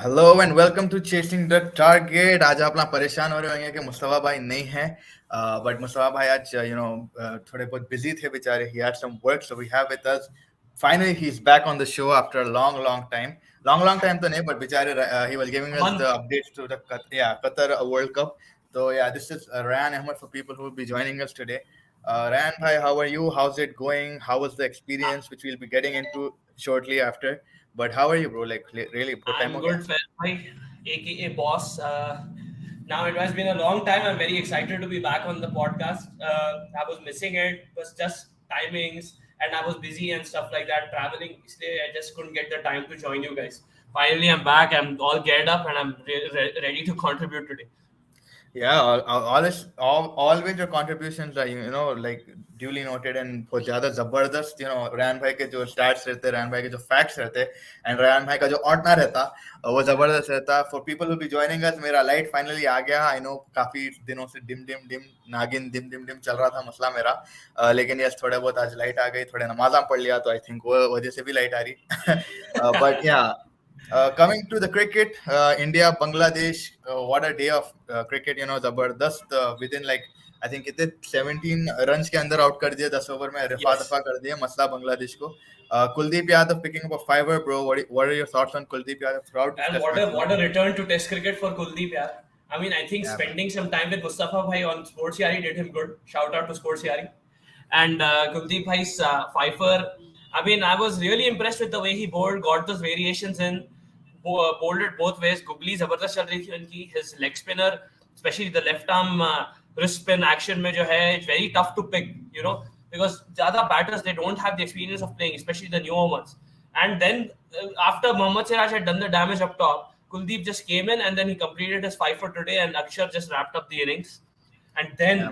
Hello and welcome to chasing the target. आज आप लोग परेशान हो रहे होंगे कि मुस्तफा भाई नहीं है, बट मुस्तफा भाई आज थोड़े बहुत बिजी थे बेचारे. He had some work, so we have with us finally he's back on the show after a long time तो नहीं, but बेचारे he was giving us the updates to the Qatar World Cup. So yeah, this is Ryan Ahmed for people who will be joining us today. Ryan bhai, how are you? How's it going? How was the experience, which we'll be getting into shortly after? But how are you, bro? Like, really, bro, time I'm ho good, gaya? Fair bhai, aka boss. Now it has been a long time. I'm very excited to be back on the podcast. I was missing it. It was just timings, and I was busy and stuff like that, traveling. So I just couldn't get the time to join you guys. Finally, I'm back. I'm all geared up, and I'm ready to contribute today. Yeah, always your contributions are like duly noted and बहुत ज़्यादा जबरदस्त. रैन भाई के जो stats रहते, रैन भाई के जो facts रहते, and रैन भाई का जो ऑटना रहता, वो जबरदस्त रहता. For people who be joining us, मेरा light finally आ गया. I know काफी दिनों से dim नागिन dim चल रहा था मसला मेरा, लेकिन yes थोड़े बहुत आज light आ गई, थोड़े नमाज़ां पढ़ लिया, तो I think वो वजह से भी light आ रही. But yeah. Coming to the cricket, India, Bangladesh, what a day of cricket, जबरदस्त. Within like I think it 17 runs के अंदर out कर दिया, 10 ओवर में रफा दफा कर दिया मसला बांग्लादेश को. Kuldeep Yadav picking up a fiver, bro. What are your thoughts on Kuldeep Yadav throughout this And test match? what a return to Test cricket for Kuldeep, yeah. I mean, I think spending some time with Mustafa Bhai on Sports Yari did him good. Shout out to Sports Yari. And Kuldeep Bhai's fifer. I mean, I was really impressed with the way he bowled, got those variations in, bowled it both ways. Googly zabardast chal rahi thi unki. His leg spinner, especially the left arm wrist spin action mein jo hai, it's very tough to pick, because the other batters, they don't have the experience of playing, especially the newer ones. And then after Mohammad Siraj had done the damage up top, Kuldeep just came in and then he completed his five for today, and Akshar just wrapped up the innings. And then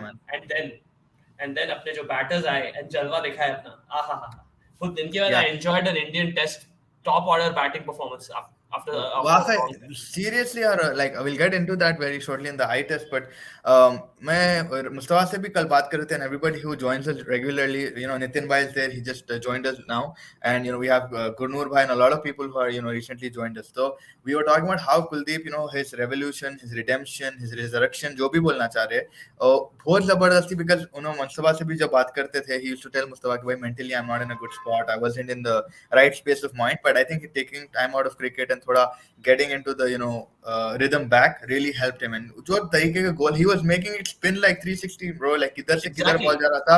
अपने जो batters आए and जलवा दिखाया अपना, खुद इनके बाद I enjoyed an Indian Test top order batting performance after seriously, or like we'll get into that very shortly in the eye test. But मैं मुस्तफा से भी कल बात कर रहे थे, and everybody who joins us regularly, Nitin bhai is there. He just joined us now, and we have Gurnoor bhai and a lot of people who are recently joined us. So we were talking about how Kuldeep, his revolution, his redemption, his resurrection, जो भी बोलना चाह रहे, बहुत जबरदस्ती. Because Mustafa से भी जब बात करते थे, he used to tell Mustafa कि भाई mentally I'm not in a good spot, I wasn't in the right space of mind. But I think taking time out of cricket and थोड़ा getting into the rhythm back really helped him. And जो तरीके का goal he was making, it spin like 360, bro. Like किधर से किधर ball जा रहा था,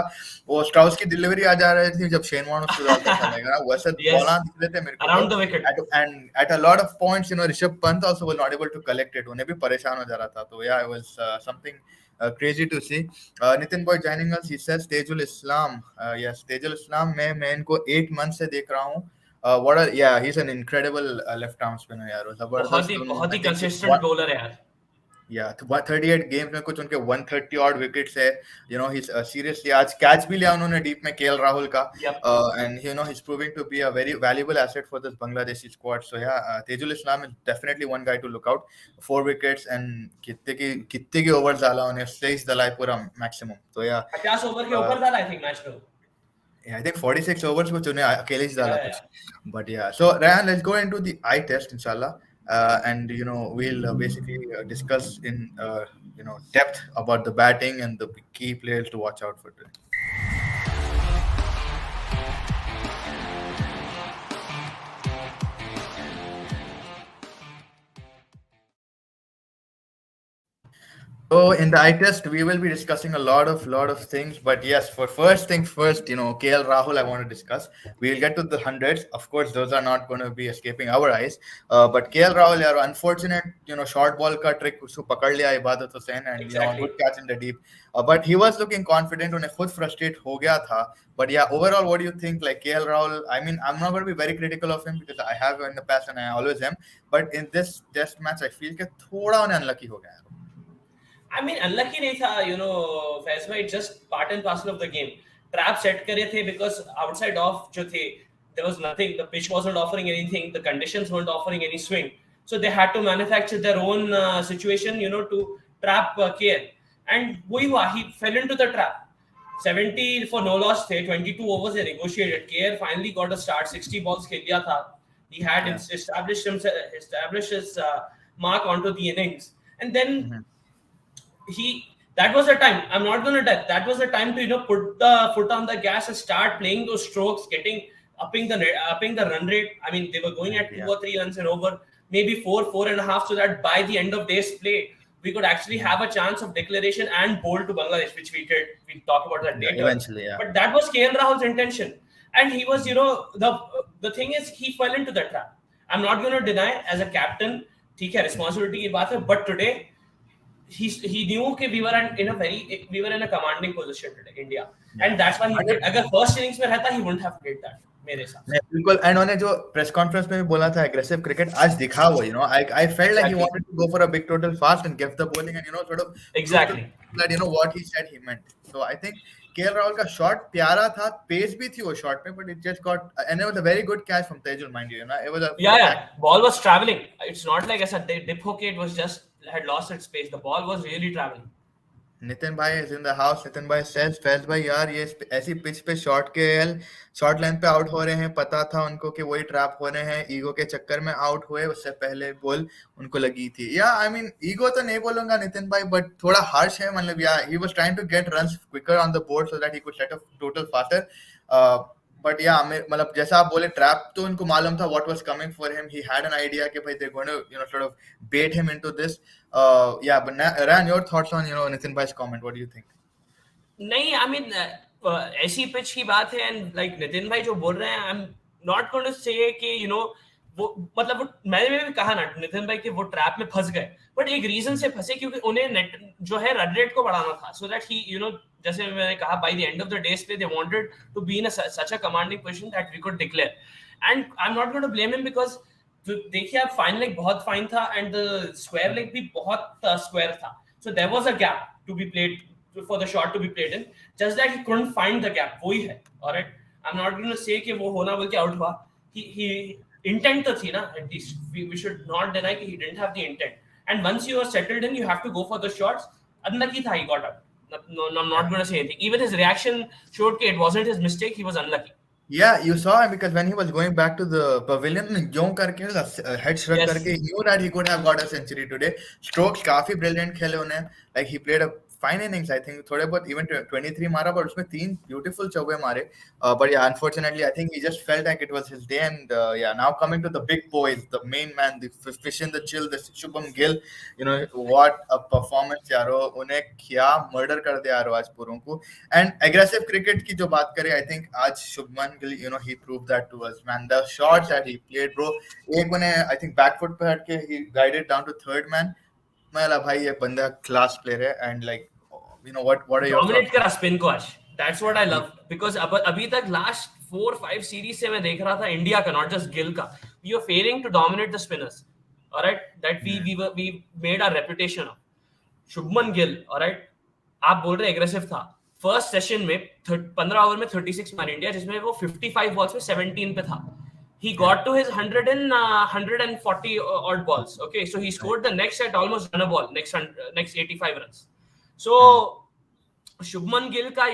वो स्ट्राउस की डिलीवरी आ जा रही थी जब शेन वॉर्न उसको डालता था, वैसे बॉलां दिख रहे थे मेरे को around the wicket. And at a lot of points, Rishabh Pant also was not able to collect it. उन्हें भी परेशान हो जा रहा था. तो yeah, it was something crazy to see. Nitin boy joining us, he says Tejul Islam. Yes, Tejul Islam, मैं इनको 8 months से देख रहा हूँ. He's an incredible left arm spinner यार. बहुत ही consistent bowler है यार. Yeah, 38 games में कुछ उनके 130 odd wickets है. He's seriously आज catch भी लिया उन्होंने deep में KL Rahul का. And he's proving to be a very valuable asset for this Bangladeshi squad. So yeah, Tejul Islam is definitely one guy to look out. 4 wickets and कितने की overs डाला उन्हें, stage डाला पूरा maximum. So yeah, 50 over के ऊपर डाला I think match में. Yeah, I think 46 overs कुछ उन्हें अकेले ही डाला कुछ. But yeah, so Ryan, let's go into the eye test inshallah. And we'll basically discuss in depth about the batting and the key players to watch out for today. So in the eye test, we will be discussing a lot of things. But yes, for first things first, KL Rahul, I want to discuss. We'll get to the hundreds. Of course, those are not going to be escaping our eyes. But KL Rahul, यार, unfortunate, short ball का trick उसको पकड़ लिया इबादत Hussain, and a good Exactly. catch in the deep. But he was looking confident. उन्हें खुद frustrate हो गया था. But yeah, overall, what do you think? Like KL Rahul, I mean, I'm not going to be very critical of him because I have in the past and I always am. But in this test match, I feel कि थोड़ा उन्हें unlucky हो गया. I mean, unlucky नहीं था, फैज भाई, just part and parcel of the game. Trap set करे थे because outside off जो थे, there was nothing. The pitch wasn't offering anything. The conditions weren't offering any swing. So they had to manufacture their own situation, to trap KL. And वही हुआ, he fell into the trap. 70 for no loss थे, 22 overs they negotiated. KL finally got a start. 60 balls खेल लिया था. He had Yeah. established his mark onto the innings, and then Mhm. that was the time. I'm not gonna die. That was the time to put the foot on the gas and start playing those strokes, upping the run rate. I mean, they were going at 2 or 3 runs and over, maybe 4.5, so that by the end of day's play, we could actually have a chance of declaration and bowl to Bangladesh, which we did. We'll talk about that Yeah, later. eventually, yeah. But that was KL Rahul's intention, and he was, the thing is, he fell into the trap. I'm not gonna deny, as a captain, ठीक है, responsibility की बात है, but today he knew that we were in a commanding position today, India, and that's why he did. अगर first innings में रहता, he wouldn't have played that, मेरे हिसाब से. बिल्कुल. एंड उन्होंने जो प्रेस कॉन्फ्रेंस में भी बोला था aggressive cricket आज दिखा वो. I felt like he wanted to go for a big total fast and give the bowling and sort of Exactly. that what he said he meant. So I think KL Rahul का shot प्यारा था, pace भी थी वो shot में, but it just got, and it was a very good catch from Tejul, mind you. It was a Ball was traveling. It's not like I said they dip hook, it was just had lost its pace. The ball was really traveling. Nitin भाई is in the house. Nitin भाई says, Faiz भाई यार ये ऐसी pitch पे short line पे out हो रहे हैं, पता था उनको कि वही ट्रैप हो रहे हैं, ईगो के चक्कर में आउट हुए. उससे पहले बॉल उनको लगी थी. या आई मीन ईगो तो नहीं बोलूंगा नितिन भाई, बट थोड़ा हार्श है. मतलब yeah he was trying to get runs quicker on the board so that he could set a total faster. But yeah मतलब जैसा आप बोले, ट्रैप तो उनको मालूम था what was coming for him. He had an idea कि भाई they going to sort of bait him into this. Yeah, but Ran, your thoughts on Nitin bhai's comment? What do you think? नहीं, I mean, ऐसी pitch की बात है, and like Nitin भाई जो बोल रहे हैं, I am not going to say कि वो मतलब मैंने भी कहा ना नितिन भाई कि वो ट्रैप में फंस गए, बट एक रीजन से फंसे क्योंकि उन्हें नेट जो है रन रेट को बढ़ाना था, सो दैट ही जैसे मैंने कहा, by the end of the day play they wanted to be in such a commanding position that we could declare. And I am not going to blame him because देखिए आप, fine leg बहुत fine था and the square leg भी बहुत square था, so there was a gap to be played for the shot to be played in, just that he couldn't find the gap. वही है. Alright, I'm not going to say कि वो होना बोल के out हुआ. He intent तो थी ना, at least we should not deny कि he didn't have the intent. And once you are settled in, you have to go for the shots. Unlucky था, he got up. No, I'm not going to say anything. Even his reaction showed that it wasn't his mistake. He was unlucky. Yeah, you saw him because when he was going back to the pavilion, जो करके head shrug करके, he knew that he could have got a century today. Strokes काफी brilliant खेले उन्हें. Like he played a fine innings, I think. थोड़े बहुत even 23 मारा, but उसमें 3 beautiful चौके मारे. But yeah, unfortunately, I think he just felt like it was his day. And yeah, now coming to the big boys, the main man, the fish in the chill, the Shubman Gill. What a performance यारो. उन्हें क्या murder कर दिया यारो आज पूरों को. And aggressive cricket की जो बात करें, I think आज Shubman Gill, he proved that to us, man. The shots that he played, bro. एक उन्हें I think back foot पे हट के he guided down to third man. मैं भाई ये बंदा क्लास प्लेयर है. And like what are your dominate करा स्पिन को आज. That's what I love, because अभी तक लास्ट 4-5 सीरीज से मैं देख रहा था इंडिया का, नॉट जस्ट गिल का, we are failing to dominate the spinners. Alright, that we made our reputation of. Shubman Gill, alright, आप बोल रहे एग्रेसिव था. फर्स्ट सेशन में 15 ओवर में 36 मार इंडिया, जिसमें वो 55 बॉल्स में 17 पे था. He got to his 140 odd balls. Okay, so he scored the next set almost run a ball, next 85 runs. So Shubman Gill ka,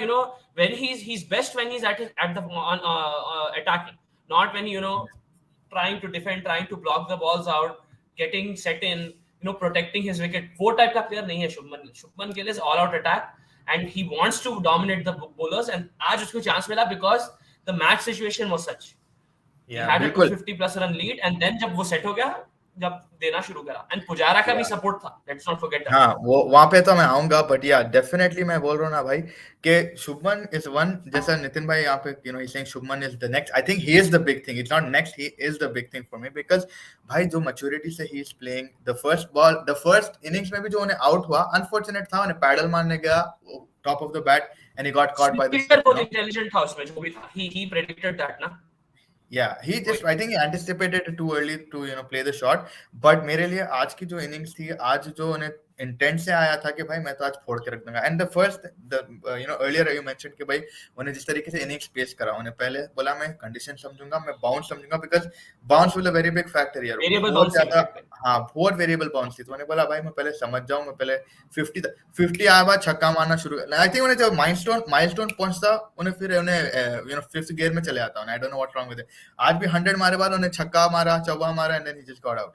when he's best when he's at the attacking, not when trying to defend, trying to block the balls out, getting set in, protecting his wicket. वो type का player नहीं है Shubman Gill. Shubman Gill is all out attack and he wants to dominate the bowlers, and आज उसको chance मिला because the match situation was such. He had a 250 plus run lead, and then जब वो set हो गया, जब देना शुरू करा, एंड पुजारा का भी या सपोर्ट था, लेट्स नॉट फॉरगेट दैट. हाँ, वो वहां पे तो मैं आऊंगा, बट या डेफिनेटली मैं बोल रहा हूँ ना भाई कि शुभमन इज वन, जैसा नितिन भाई यहाँ पे he saying Shubman is the next, I think he is the big thing, it's not next, he is the big thing for me, because भाई जो मैच्योरिटी से he is playing, the first innings में भी जो उन्हें आउट हुआ, unfortunate था, उन्हें पैडल मारने गया top of the bat and he got caught by the splitter slip, बहुत इंटेलिजेंट था उसमें, जो भी था, he predicted that ना. Yeah, I think he anticipated it too early to play the shot. But मेरे लिए आज की जो innings थी, आज जो उन्हें इंटेंट से आया था कि भाई मैं तो आज फोड़ के रख दूंगा, and the first earlier you mention कि भाई उन्हें जिस तरीके से इनिंग्स पेश करा, उन्हें पहले बोला मैं कंडीशन समझूंगा, मैं बाउंस समझूंगा, because bounce will a very big factor यार, वेरिएबल बहुत बाउंस थी ज्यादा, विकेट पे. हाँ बहुत वेरिएबल बाउंस थी, तो उन्हें बोला भाई मैं पहले समझ जाऊं, मैं पहले 50 50 आया बाद छक्का मारना शुरू, आई थिंक उन्हें जब माइलस्टोन पहुंचता, उन्हें फिर उन्हें फिफ्थ गियर में चले आता, आई don't know what wrong with it, आज भी 100 मारे बाद उन्हें छक्का मारा, चौका मारा, and then he just got out,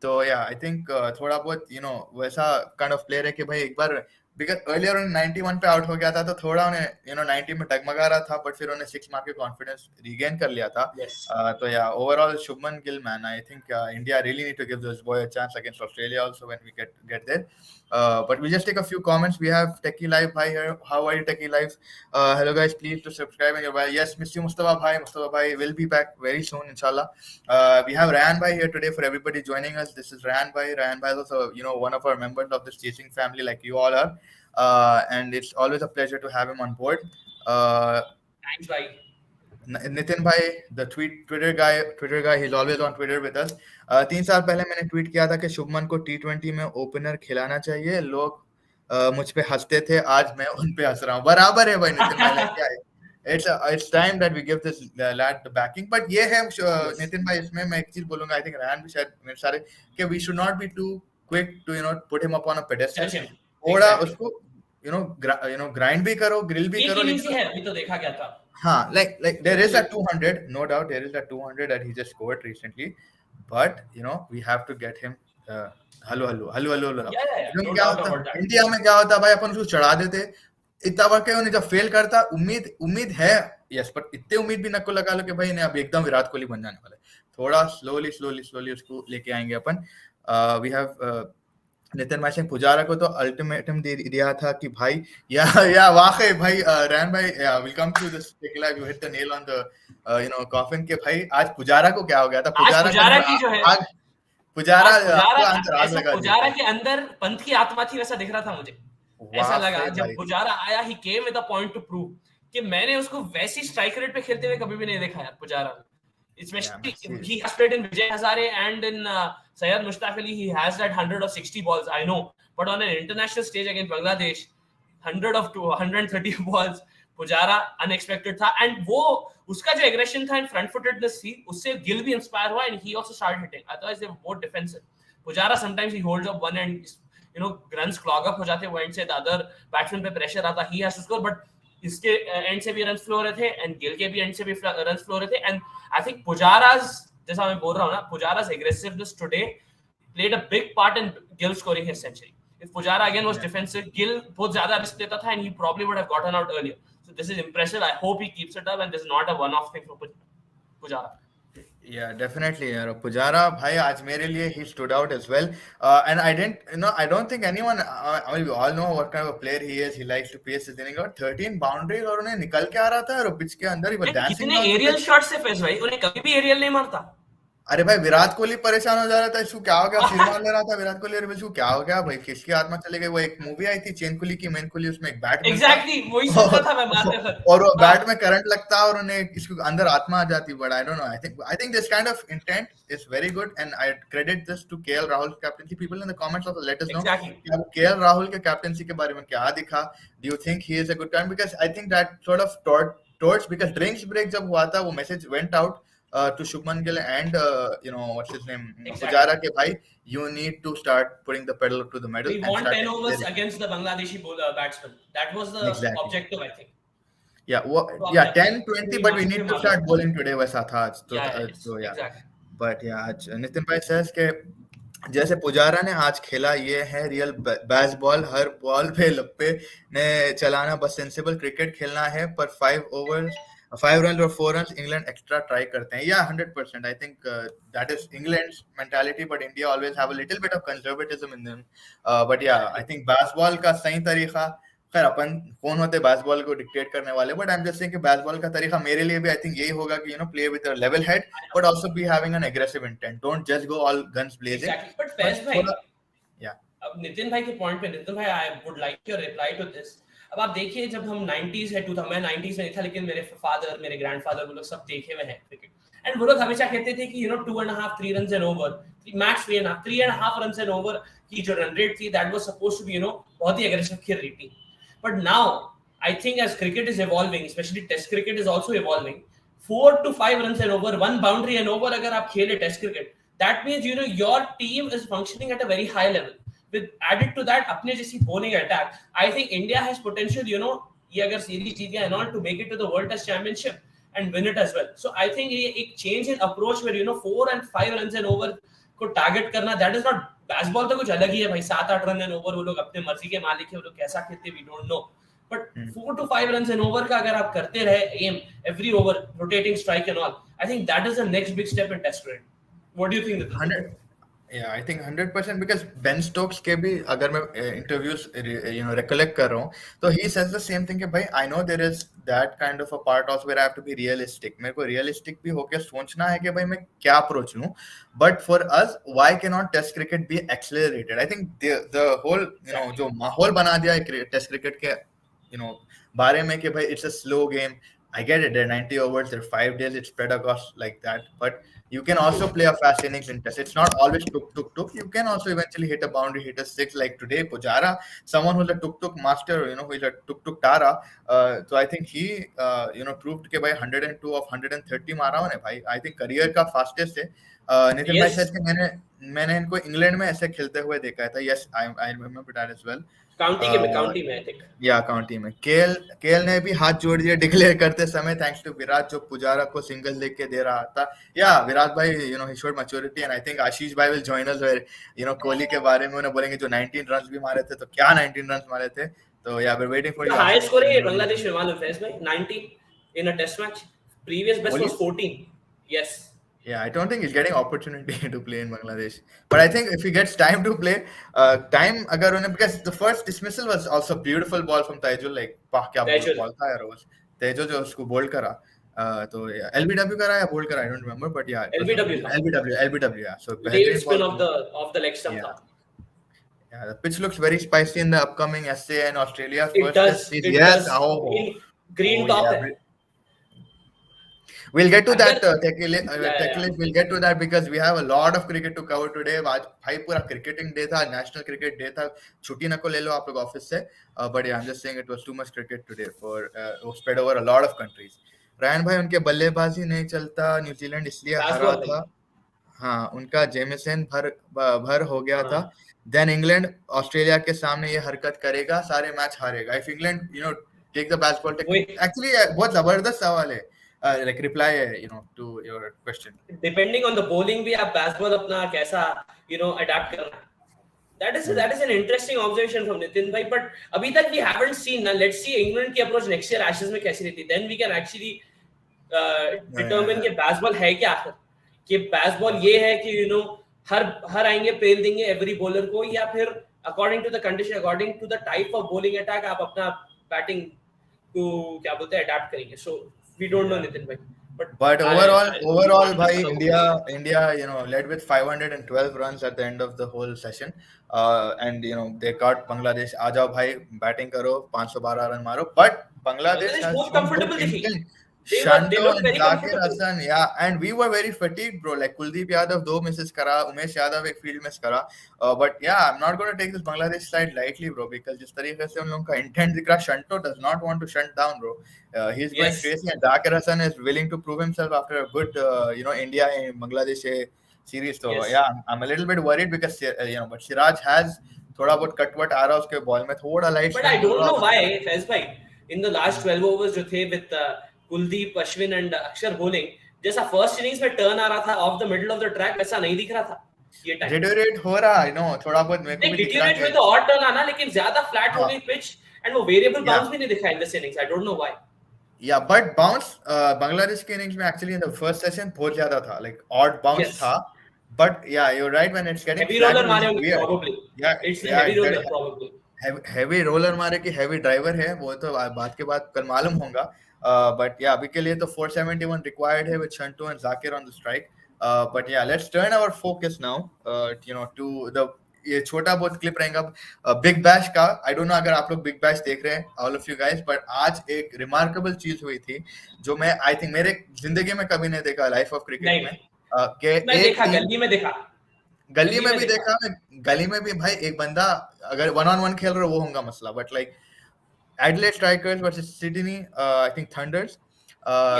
तो या आई थिंक थोड़ा बहुत वैसा काइंड ऑफ प्लेयर है कि भाई एक बार, बिकॉज अर्लियर उन्हें 91 पे आउट हो गया था, तो थोड़ा उन्हें 90 में डगमगा रहा था, बट फिर उन्हें 6 मार के कॉन्फिडेंस रीगेन कर लिया था, Yes. तो yeah overall Shubman Gill man, I think India really need to give this boy a chance against Australia also when we get there, but we just take a few comments. We have Techie Live Bhai here. How are you, Techie Live? Hello guys, please to subscribe and your bhai. Yes, miss you, Mustafa Bhai. Mustafa Bhai will be back very soon, inshallah. We have Ryan Bhai here today for everybody joining us. This is Ryan Bhai. Ryan Bhai is also, one of our members of this chasing family, like you all are. And it's always a pleasure to have him on board. Thanks, bhai. Nitin भाई the Twitter guy he is always on Twitter with us, 3 साल पहले मैंने tweet किया था कि शुभमन को टी20 में opener खिलाना चाहिए, लोग मुझ पे हंसते थे, आज मैं उन पे हंस रहा हूँ, बराबर है भाई नितिन भाई, लाइक क्या है, it's time that we give this lad the backing, but ये है Yes. नितिन भाई, इसमें मैं एक चीज बोलूंगा, आई थिंक रैन भी शायद मेरे सारे, कि we should not be too quick to put him upon a pedestal, Touch him. थोड़ा Exactly. उसको ग्राइंड भी करो, ग्रिल भी एक करो, इनिंग्स ही लेकिन है, अभी तो देखा गया था. हाँ, like there is that 200, no doubt there is that 200 that he just scored recently, but we have to get him हल्लू हल्लू हल्लू हल्लू हल्लू, Yeah. क्योंकि No क्या doubt होता about that. इंडिया में, क्या होता भाई, अपन उसको चढ़ा देते, इतना बार के उन्हें जब फेल करता, उम्मीद है, यस, पर इतने उम्मीद भी नको लगा लो कि भाई नहीं अब एकदम विराट कोहली बन जाने वाला है, थोड़ा स्लोली उसको लेके आएंगे अपन, वी हैव नितिन भाई सिंह पुजारा को तो अल्टीमेटम दिया था कि भाई, या वाकई भाई, रैन भाई, will come to this live, you hit the nail on the coffin, के भाई आज पुजारा को क्या हो गया था, आज पुजारा के पुजारा अंदर की जो है, आग, पुजारा आज पुजारा आपको अंदर आग ऐसा लगा दिया पुजारा भाई, के अंदर पंथ की आत्मा थी, वैसा दिख रहा था मुझे. ऐसा लगा वाकई जब भाई, पुजारा आया, he came with a point to prove कि मैंने उसको वैसी स्ट्राइक रेट पे खेलते हुए कभी भी नहीं देखा यार, Pujara. yeah Especially man, seriously. he has played in Vijay Hazare and in Syed Mushtaq Ali. He has that 100 of 60 balls, I know, but on an international stage against Bangladesh, 100 of 230 balls, Pujara unexpected था, and वो उसका जो aggression था and front फुटेडनेस थी, उससे गिल भी inspire हुआ, and he also started hitting, otherwise they were both defensive. Pujara sometimes he holds up one end runs clog up हो जाते, वो एंड से द अदर बैट्समैन पे प्रेशर आता, he has to score, but इसके एंड से भी रन्स फ्लो रहे थे एंड गिल के भी एंड से भी रन्स फ्लो रहे थे, एंड आई थिंक पुजाराज, जैसा मैं बोल रहा हूं ना, Pujara's aggressiveness today played a big part in Gill scoring his century. If Pujara again was defensive, Gill बहुत ज़्यादा risk लेता था and he probably would have gotten out earlier. So this is impressive. I hope he keeps it up and this is not a one-off thing for Pujara. Yeah, definitely. Pujara, bhai, आज मेरे लिए he stood out as well. And I don't think anyone, I mean, we all know what kind of a player he is. He likes to pace his inning. 13 boundaries और उन्हें निकल के आ रहा था, और पिच के अंदर ही वो dancing. कितने aerial shots से फेस भाई, उन्हें कभी भी aerial नहीं मारता. अरे भाई विराट कोहली परेशान हो जा रहा था, इसको क्या हो गया, सिर मार ले रहा था विराट कोहली, अरे इसको क्या हो गया भाई, किसकी आत्मा चली गई, वो एक मूवी आई थी चेन कुली की, मेन कुली, उसमें एक बैट Exactly, वही सोचा था मैं मारते वक्त. और वो बैट में करंट लगता और उन्हें इसके अंदर आत्मा आ जाती, but I don't know, I think this kind of intent is very good, and I credit this to KL Rahul captaincy. People in the comments also let us know KL Rahul के कैप्टेंसी के बारे में क्या दिखा, do you think he is a good time, because I think that sort of torch, because drinks break जब हुआ था, वो message went out to Shubman Gill and what's his name, Pujara, ke bhai, you need to start putting the pedal to the metal. We want 10 overs against the Bangladeshi batsmen. That was the objective, I think. Yeah, 10, 20, but we need to start bowling today. वैसा था आज, तो exactly. But yeah, आज नितिन भाई says के जैसे पुजारा ने आज खेला, ये है रियल बेसबॉल, हर बॉल पे लप्पे ने चलाना, बस सेंसिबल क्रिकेट खेलना है, पर 5 overs 5 runs or 4 runs England extra try करते हैं. या 100%. आई think that is England's mentality, but India always have a little bit of conservatism in them. But yeah I Exactly. Think basketball का सही तरीका, खैर अपन कौन होते बास्केटबॉल को डिक्टेट करने वाले, but I am just saying कि बास्केटबॉल का तरीका मेरे लिए भी आई थिंक यही होगा कि play with a level head, I know. But also be having an aggressive intent. Don't just go all guns blazing, Exactly. But but Faiz भाई, थोड़ा. या अब नितिन भाई के पॉइंट पे, नितिन भाई, I would like your reply to this. अब आप देखिए, जब हम 90s है, 2000, मैं 90s में नहीं था, लेकिन मेरे फादर, मेरे ग्रैंडफादर, वो लोग सब देखे हुए हैं क्रिकेट. एंड वो लोग हमेशा कहते थे कि 2.5 3 run an over, max 3.5 run an over की जो रन रेट थी, that was supposed to be बहुत ही एग्रेसिव खेल रही थी. But now I think as cricket is evolving, specially test cricket is also evolving, 4 to 5 runs and over, one boundary and over अगर आप खेले test cricket, that means your team is functioning at a very high level. With added to that अपने जैसी bowling attack, I think India has potential, ये अगर series जीत गया and all, to make it to the World Test Championship and win it as well. So I think ये एक change in approach where 4 and 5 runs and over को target करना, that is not, basketball तो कुछ अलग ही है भाई. 7-8 run an over, वो लोग अपने मर्जी के मालिक है, वो लोग कैसा खेलते we don't know. But 4 to 5 runs and over का अगर आप करते रहे M every over, rotating strike and all, I think that is the next big step in test cricket. What do you think, Nitin? 100. Yeah, I think 100% because Ben Stokes के भी अगर मैं interviews recollect कर रहा हूँ, तो he says the same thing कि भाई I know there is that kind of a part also where I have to be realistic. मेरे को realistic भी होके सोचना है कि भाई मैं क्या approach लूँ. But for us, why cannot Test cricket be accelerated? I think the whole जो माहौल बना दिया है Test cricket के बारे में कि भाई it's a slow game. I get it. There are 90 overs. There are 5 days. It's spread across like that. But you can also play a fast innings in test. It's not always tuk. You can also eventually hit a boundary, hit a six. Like today, Pujara, someone who's a tuk master, who is a tuk Tara. So I think he, proved कि भाई 102 of 130 मारा उन्हें भाई. I think career का fastest है. नितिन भाई शायद कि मैंने इनको इंग्लैंड में ऐसे खेलते हुए देखा था. Yes, I remember that as well. County में आई थिंक. या काउंटी में केएल ने भी हाथ जोड़ दिए डिक्लेयर करते समय, थैंक्स टू विराट जो पुजारा को सिंगल लेके के दे रहा था. या विराट भाई he showed maturity, and I think Ashish भाई will join us where Kohli के बारे में उन्हें बोलेंगे जो 19 रन्स भी मारे थे, तो क्या 19 रन्स मारे थे. तो या we are waiting for you. Highest score है बांग्लादेश में, मालूम फैज भाई, 19 in a test match. Previous best was 14. Yes. Yeah, I don't think he's getting opportunity to play in Bangladesh. But I think if he gets time to play, agar unhe, because the first dismissal was also a beautiful ball from Taijul, like kya ball tha yaar वो. Taijul जो उसको bold करा, तो LBW करा या bold करा, I don't remember, but yeah, LBW, yeah. So tail spin of the leg stump. Yeah, the pitch looks very spicy in the upcoming SA and Australia first test. Yes, green top है. We'll get to that, we'll get to that because we have a lot of cricket to cover today. आज भाई पूरा cricketing day था, national cricket day था. छुट्टी ना को ले लो आप लोग ऑफिस से. But yeah, I'm just saying it was too much cricket today for spread over a lot of countries. Ryan भाई उनके बल्लेबाजी नहीं चलता, न्यूजीलैंड इसलिए हारा था. हाँ, उनका जेमिसन भर हो गया था. Then England ऑस्ट्रेलिया के सामने ये हरकत करेगा, सारे मैच हारेगा. If England take the basketball actually बहुत जबरदस्त सवाल है. Like reply to your question. Depending on the bowling भी आप basketball अपना कैसा adapt करना. That is an interesting observation from Nitin bhai. But अभी तक we haven't seen. Now let's see England की approach next year Ashes में कैसी रहती. Then we can actually determine कि basketball है क्या आखिर. कि basketball ये है कि हर आएंगे पेल देंगे every bowler को, या फिर according to the condition, according to the type of bowling attack आप अपना batting को क्या बोलते हैं adapt करेंगे. So we don't know Nitin bhai. But overall, bhai, India, led with 512 runs at the end of the whole session, and they caught Bangladesh. आ जाओ भाई, batting करो, 512 run मारो. But Bangladesh has बहुत comfortable दिखी. Shanto and Zakir Hassan, yeah, and we were very fatigued, bro. Like Kuldeep Yadav 2 misses करा, Umesh Yadav एक field miss करा. But yeah, I'm not going to take this Bangladesh side lightly, bro, because जिस तरीके से उन लोगों का intent दिख रहा, Shanto does not want to shunt down, bro. He's going crazy, and Zakir Hassan is willing to prove himself after a good, India and Bangladesh series. So yeah, I'm a little bit worried because but Siraj has थोड़ा बहुत कटवट आ रहा उसके ball में, थोड़ा light. But I don't know why, Faiz bhai, in the last 12 overs जो थे with Kuldeep, Ashwin and अक्षर bowling, जैसा फर्स्ट इनिंग्स में टर्न आ रहा था of the middle of the track, वैसा नहीं दिख रहा था ये टाइम. डिटोरेट हो रहा है थोड़ा बहुत मेरे को भी दिख रहा है. में तो और टर्न आना, लेकिन ज्यादा फ्लैट हो गई पिच, एंड वो वेरिएबल बाउंस भी नहीं दिखा in this innings. I don't know why. Yeah but bounce Bangladesh के इनिंग्स में actually in the first session बहुत ज्यादा था, लाइक ऑड बाउंस Yes. था. But yeah you right, when it's getting Heavy roller flatted मारे व्हिच इज होंगे weird. probably. Yeah It's a yeah heavy roller probably. Heavy roller मारे कि heavy driver है वो तो बात के बाद कल मालूम होगा. बट या अभी के लिए तो 471 रिक्वायर्ड है with Shanto and Zakir on the strike. But या let's turn our focus now to the ये छोटा बहुत क्लिप रहेगा बिग बैश का. आई डोंट नो अगर आप लोग बिग बैश देख रहे हैं all of you guys, but आज एक रिमार्केबल चीज हुई थी जो मैं आई थिंक मेरे जिंदगी में कभी नहीं देखा लाइफ ऑफ क्रिकेट नहीं, में. कि मैं एक देखा, टीम, गली में देखा, गली गली में में भी देखा. देखा मैं, गली में भी भाई एक बंदा अगर वन ऑन वन खेल रहा है वो होगा मसला, but like Adelaide Strikers versus Sydney, I think Thunders.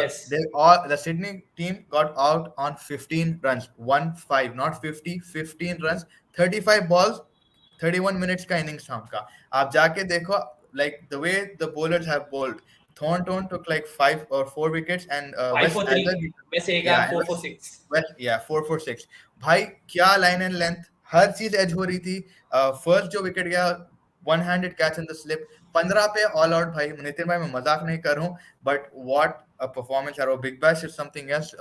Yes. They all the Sydney team got out on 15 runs, 1-5, not 50, 15 runs, 35 balls, 31 minutes का innings था उनका. आप जाके देखो, like the way the bowlers have bowled. Thornton took like 5 or 4 wickets, and Five West for Adler, three में से एक yeah, आप and 4 for 6. yeah, 4 for 6. भाई क्या लाइन एंड लेंथ, हर चीज एज हो रही थी. फर्स्ट जो विकेट गया, one handed catch in the slip, 15 पे ऑल आउट. भाई नितिन भाई मैं मजाक नहीं कर रहा हूँ, बट व्हाट अ परफॉर्मेंस यार. वो big bash is something else.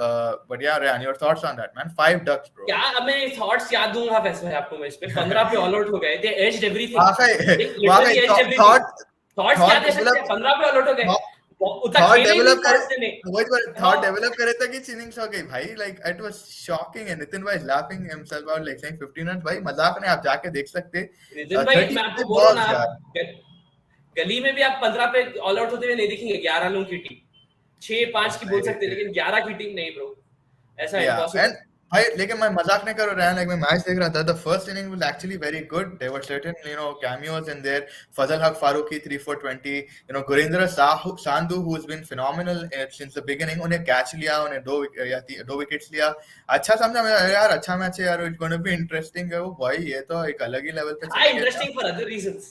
But या Rehan, your thoughts on that man, 5 ducks bro. क्या अब मैं थॉट्स याद दूंगा वैसे है आपको. मैं इस पे 15 पे ऑल आउट हो गए. दे एज्ड एवरीथिंग. वाकई दे वाकई literally aged everything. Thought thoughts क्या थॉट दे सकते हैं? डेवलप 15 पे ऑल आउट हो गए. उतना थॉट खेले ही नहीं डेवलप करे, थॉट्स ने. वही हाँ, थॉट डेवलप करे तक ही इनिंग्स हो गई भाई. Like it was shocking and Nitin भाई laughing himself out like saying 15 run. भाई मजाक नहीं, आप जाके देख सकते. नितिन भाई मैं आपको 35 बोल रहा हूँ ना, बॉल्स यार. गली में भी आप 15 पे ऑल आउट होते हुए नहीं दिखेंगे. 11 लोगों की टीम, 6-5 की बोल सकते हैं, लेकिन 11 की टीम नहीं ब्रो. ऐसा Yeah, and इम्पॉसिबल. भाई लेकिन मैं मजाक नहीं कर रहा हूँ. लाइक मैं मैच देख रहा था, the first inning was actually very good. There were certain cameos in there. Fazal Haq Farooqi 3 for 20. Gurinder Sandhu who has been phenomenal since the beginning. उन्हें कैच लिया, उन्हें दो विकेट्स लिया. अच्छा समझा मैं यार, अच्छा मैच है यार, इट्स गोना बी इंटरेस्टिंग है वो. भाई ये तो एक अलग ही लेवल पे हाँ, चले गया था. Interesting for other reasons,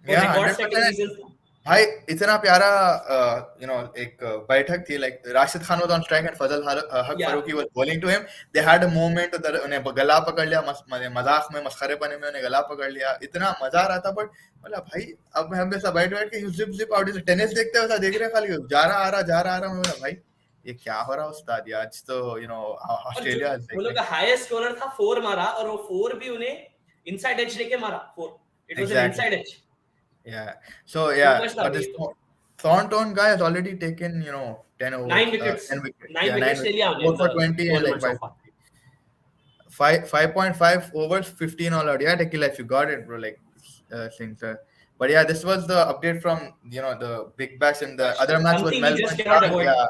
for या रिकॉर्ड सेटिंग 100%. रीजंस. भाई इतना प्यारा एक बैठक थी. Like Rashid Khan was on strike and Fazal Haq या Farooqi was bowling to him. They had a moment, उन्हें गला पकड़ लिया, मजाक में मस्खरेपने में उन्हें गला पकड़ लिया. इतना मजा आ रहा था. बट मतलब भाई अब हम ऐसा बैठ बैठ के जिप जिप आउट, जैसे टेनिस देखते हैं वैसा देख रहे हैं, खाली जा रहा आ रहा जा रहा आ रहा. मैं बोला भाई ये क्या हो रहा उस्ताद, ये आज तो और जो ऑस्ट्रेलिया इज वो लोग लाइक. का हाईएस्ट स्कोरर था 4 मारा, और वो 4 भी उन्हें इनसाइड एज लेके मारा. 4, it was an exactly. Inside edge. Yeah. So to yeah, much था but भाई this ये तो. Thornton guy has already taken 10 9 overs, wickets, 10 wickets. 9 Yeah, 9 wickets ले wickets, लिया 4 उन्हें इन for the 20 and like tournament so by far. 5.5 overs, 15 all out. Yeah, Tequila, if you got it, bro. Like things. But yeah, this was the update from the Big Bash, and the other match was something we just Melbourne can not Stars. Avoid. Yeah,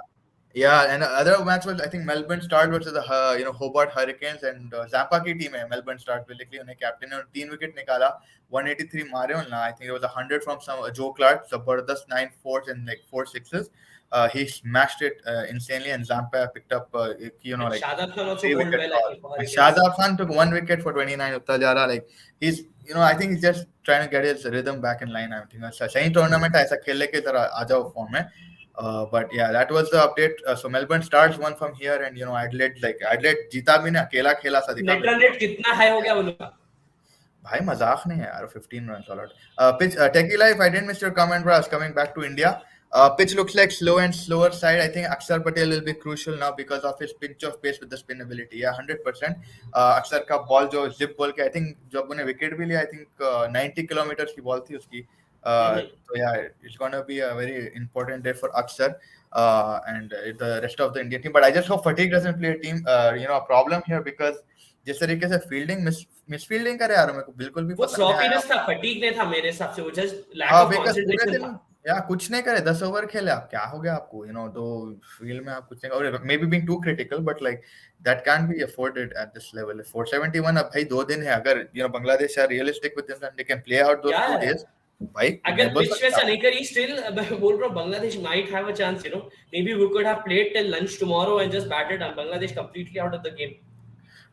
yeah, and the other match was I think Melbourne Stars versus the Hobart Hurricanes, and Zampa की team है Melbourne Stars. Basically उन्हें captain ने 3 wicket निकाला, 183 मारे उन्हें. I think it was 100 from some Joe Clark. Zabardast 9 fours and like 4 sixes. He smashed it insanely, and Zampa picked up And like Shadab Khan also 3 bowled wickets well, I all. think, for And Hurricanes. Shadab Khan took 1 wicket for 29. Uttar जा रहा, like he's I think he's just trying to get his rhythm back in line. I think अच्छा सही tournament है, ऐसा खेलने की तरह आ जाओ form में. But yeah, that was the update. So Melbourne Stars won from here, and Adelaide जीता भी ना, अकेला खेला सा दिखा नेट मेरे रन को. रेट कितना हाई हो गया वो लोग का. भाई मजाक नहीं है यार, 15 runs all out. Pitch, Tequila, if I didn't miss your comment, bro, I was coming back to India. Pitch looks like slow and slower side. I think Akshar Patel will be crucial now because of his pinch of pace with the spin ability. Yeah, 100%. Akshar का ball जो zip ball के, I think जब उन्हें wicket भी लिया, I think 90 kilometers की ball थी उसकी. So yeah, it's gonna be a very important day for Akshar and the rest of the Indian team. But I just hope fatigue doesn't play a team, a problem here, because जिस तरीके से fielding misfielding करे यार, मेरे को बिल्कुल भी वो पसंद नहीं आया. स्लॉपीनेस था, फटीग नहीं था मेरे हिसाब से. वो जस्ट लैक हाँ, ऑफ बिकॉज पूरे कंसंट्रेशन दिन था. या कुछ नहीं करे, 10 ओवर खेले, आप क्या हो गया आपको, तो फील्ड में आप कुछ नहीं, और maybe being too critical, but like that can be afforded at this level. 471. अब भाई 2 दिन है, अगर Bangladesh are realistic with them, they can play out those 2 days. भाई अगर मैं बोल पिच सकता वैसा हूँ. नहीं करी, स्टिल मैं बोल रहा हूँ Bangladesh might have a chance. Maybe we could have played till lunch tomorrow and just batted, and Bangladesh completely out of the game.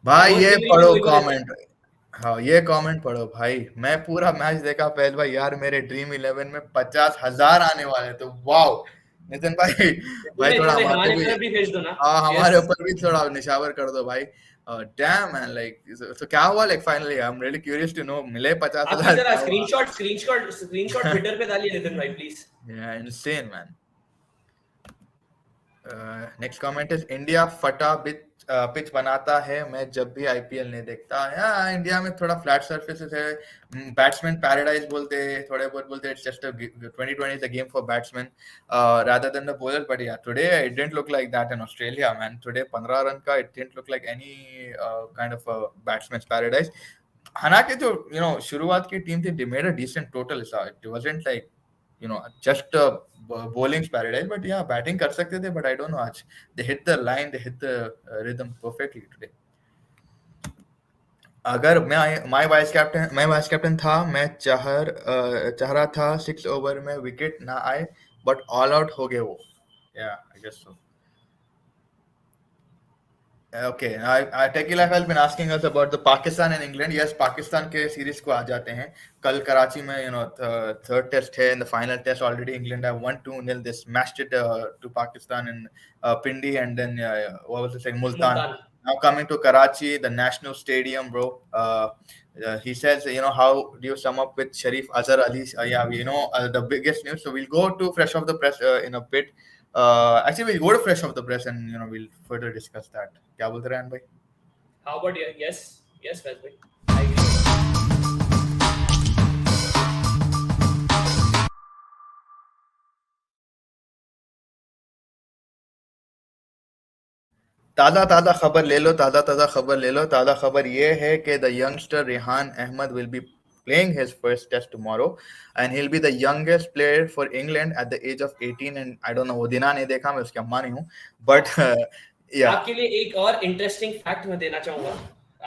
भाई ये Delivery पढ़ो भी वही बोले थे. कमेंट. हाँ, ये कमेंट पढ़ो भाई. मैं पूरा मैच देखा पहले भाई, यार मेरे ड्रीम 11 में 50,000 आने वाले, तो वाओ नितिन भाई. भाई थोड़ा थोड़े हमारे हमारे भी, तरफ भी भेज दो ना. हाँ हमारे Cheers. ऊपर भी थोड़ा निशावर कर दो भाई. डैम मैन, लाइक तो क्या हुआ, like finally I am really curious to know, मिले आप भी 50,000, जरा क्या हुआ. स्क्रीनशॉट ट्विटर पे डालिए नितिन भाई please. Yeah, insane man. Next comment is India फटा पिच बनाता है, मैं जब भी आईपीएल नहीं देखता। हाँ, इंडिया में थोड़ा फ्लैट सर्फेसेस है, बैट्समैन पैराडाइज बोलते हैं, थोड़े बहुत बोलते हैं it's just 2020 is a game for batsman rather than the bowlers. But yeah, today it didn't look like that in Australia, man. Today 15 run का it didn't look like any kind of a batsman's paradise. हालांकि जो शुरुआत की team थी, they made a decent total, so it wasn't like just bowling's paradise, but yeah, batting कर सकते थे, but I don't know, आज they hit the line, they hit the rhythm perfectly today. अगर मैं वाइस कैप्टन था, मैं चाह रहा था 6 ओवर में विकेट ना आए, बट ऑल आउट हो गए वो। Yeah, I guess so. Okay, Tequila has been asking us about the Pakistan and England. Yes, Pakistan के सीरीज को आ जाते हैं। कल कराची में थर्ड टेस्ट है, in the final test already England have won 2-0. They smashed it to Pakistan in Pindi, and then what was it saying, Multan. Multan. Now coming to Karachi, the national stadium, bro. He says, how do you sum up with Sharif Azhar Ali? Yeah, the biggest news. So we'll go to fresh off the press in a bit. Actually, we'll go to fresh off the press, and we'll further discuss that. क्या बोलते रहे भाई? How about you? Yes, Faiz bhai. I agree. ताज़ा खबर ले लो, ताज़ा खबर ले लो। ताज़ा खबर ये है कि the youngster Rehan Ahmed will be playing his first test tomorrow, and he'll be the youngest player for England at the age of 18. And I don't know, वो दिना नहीं देखा, मैं उसकी अम्मा नहीं हूँ, but yeah. आपके लिए एक और इंटरेस्टिंग फैक्ट मैं देना चाहूंगा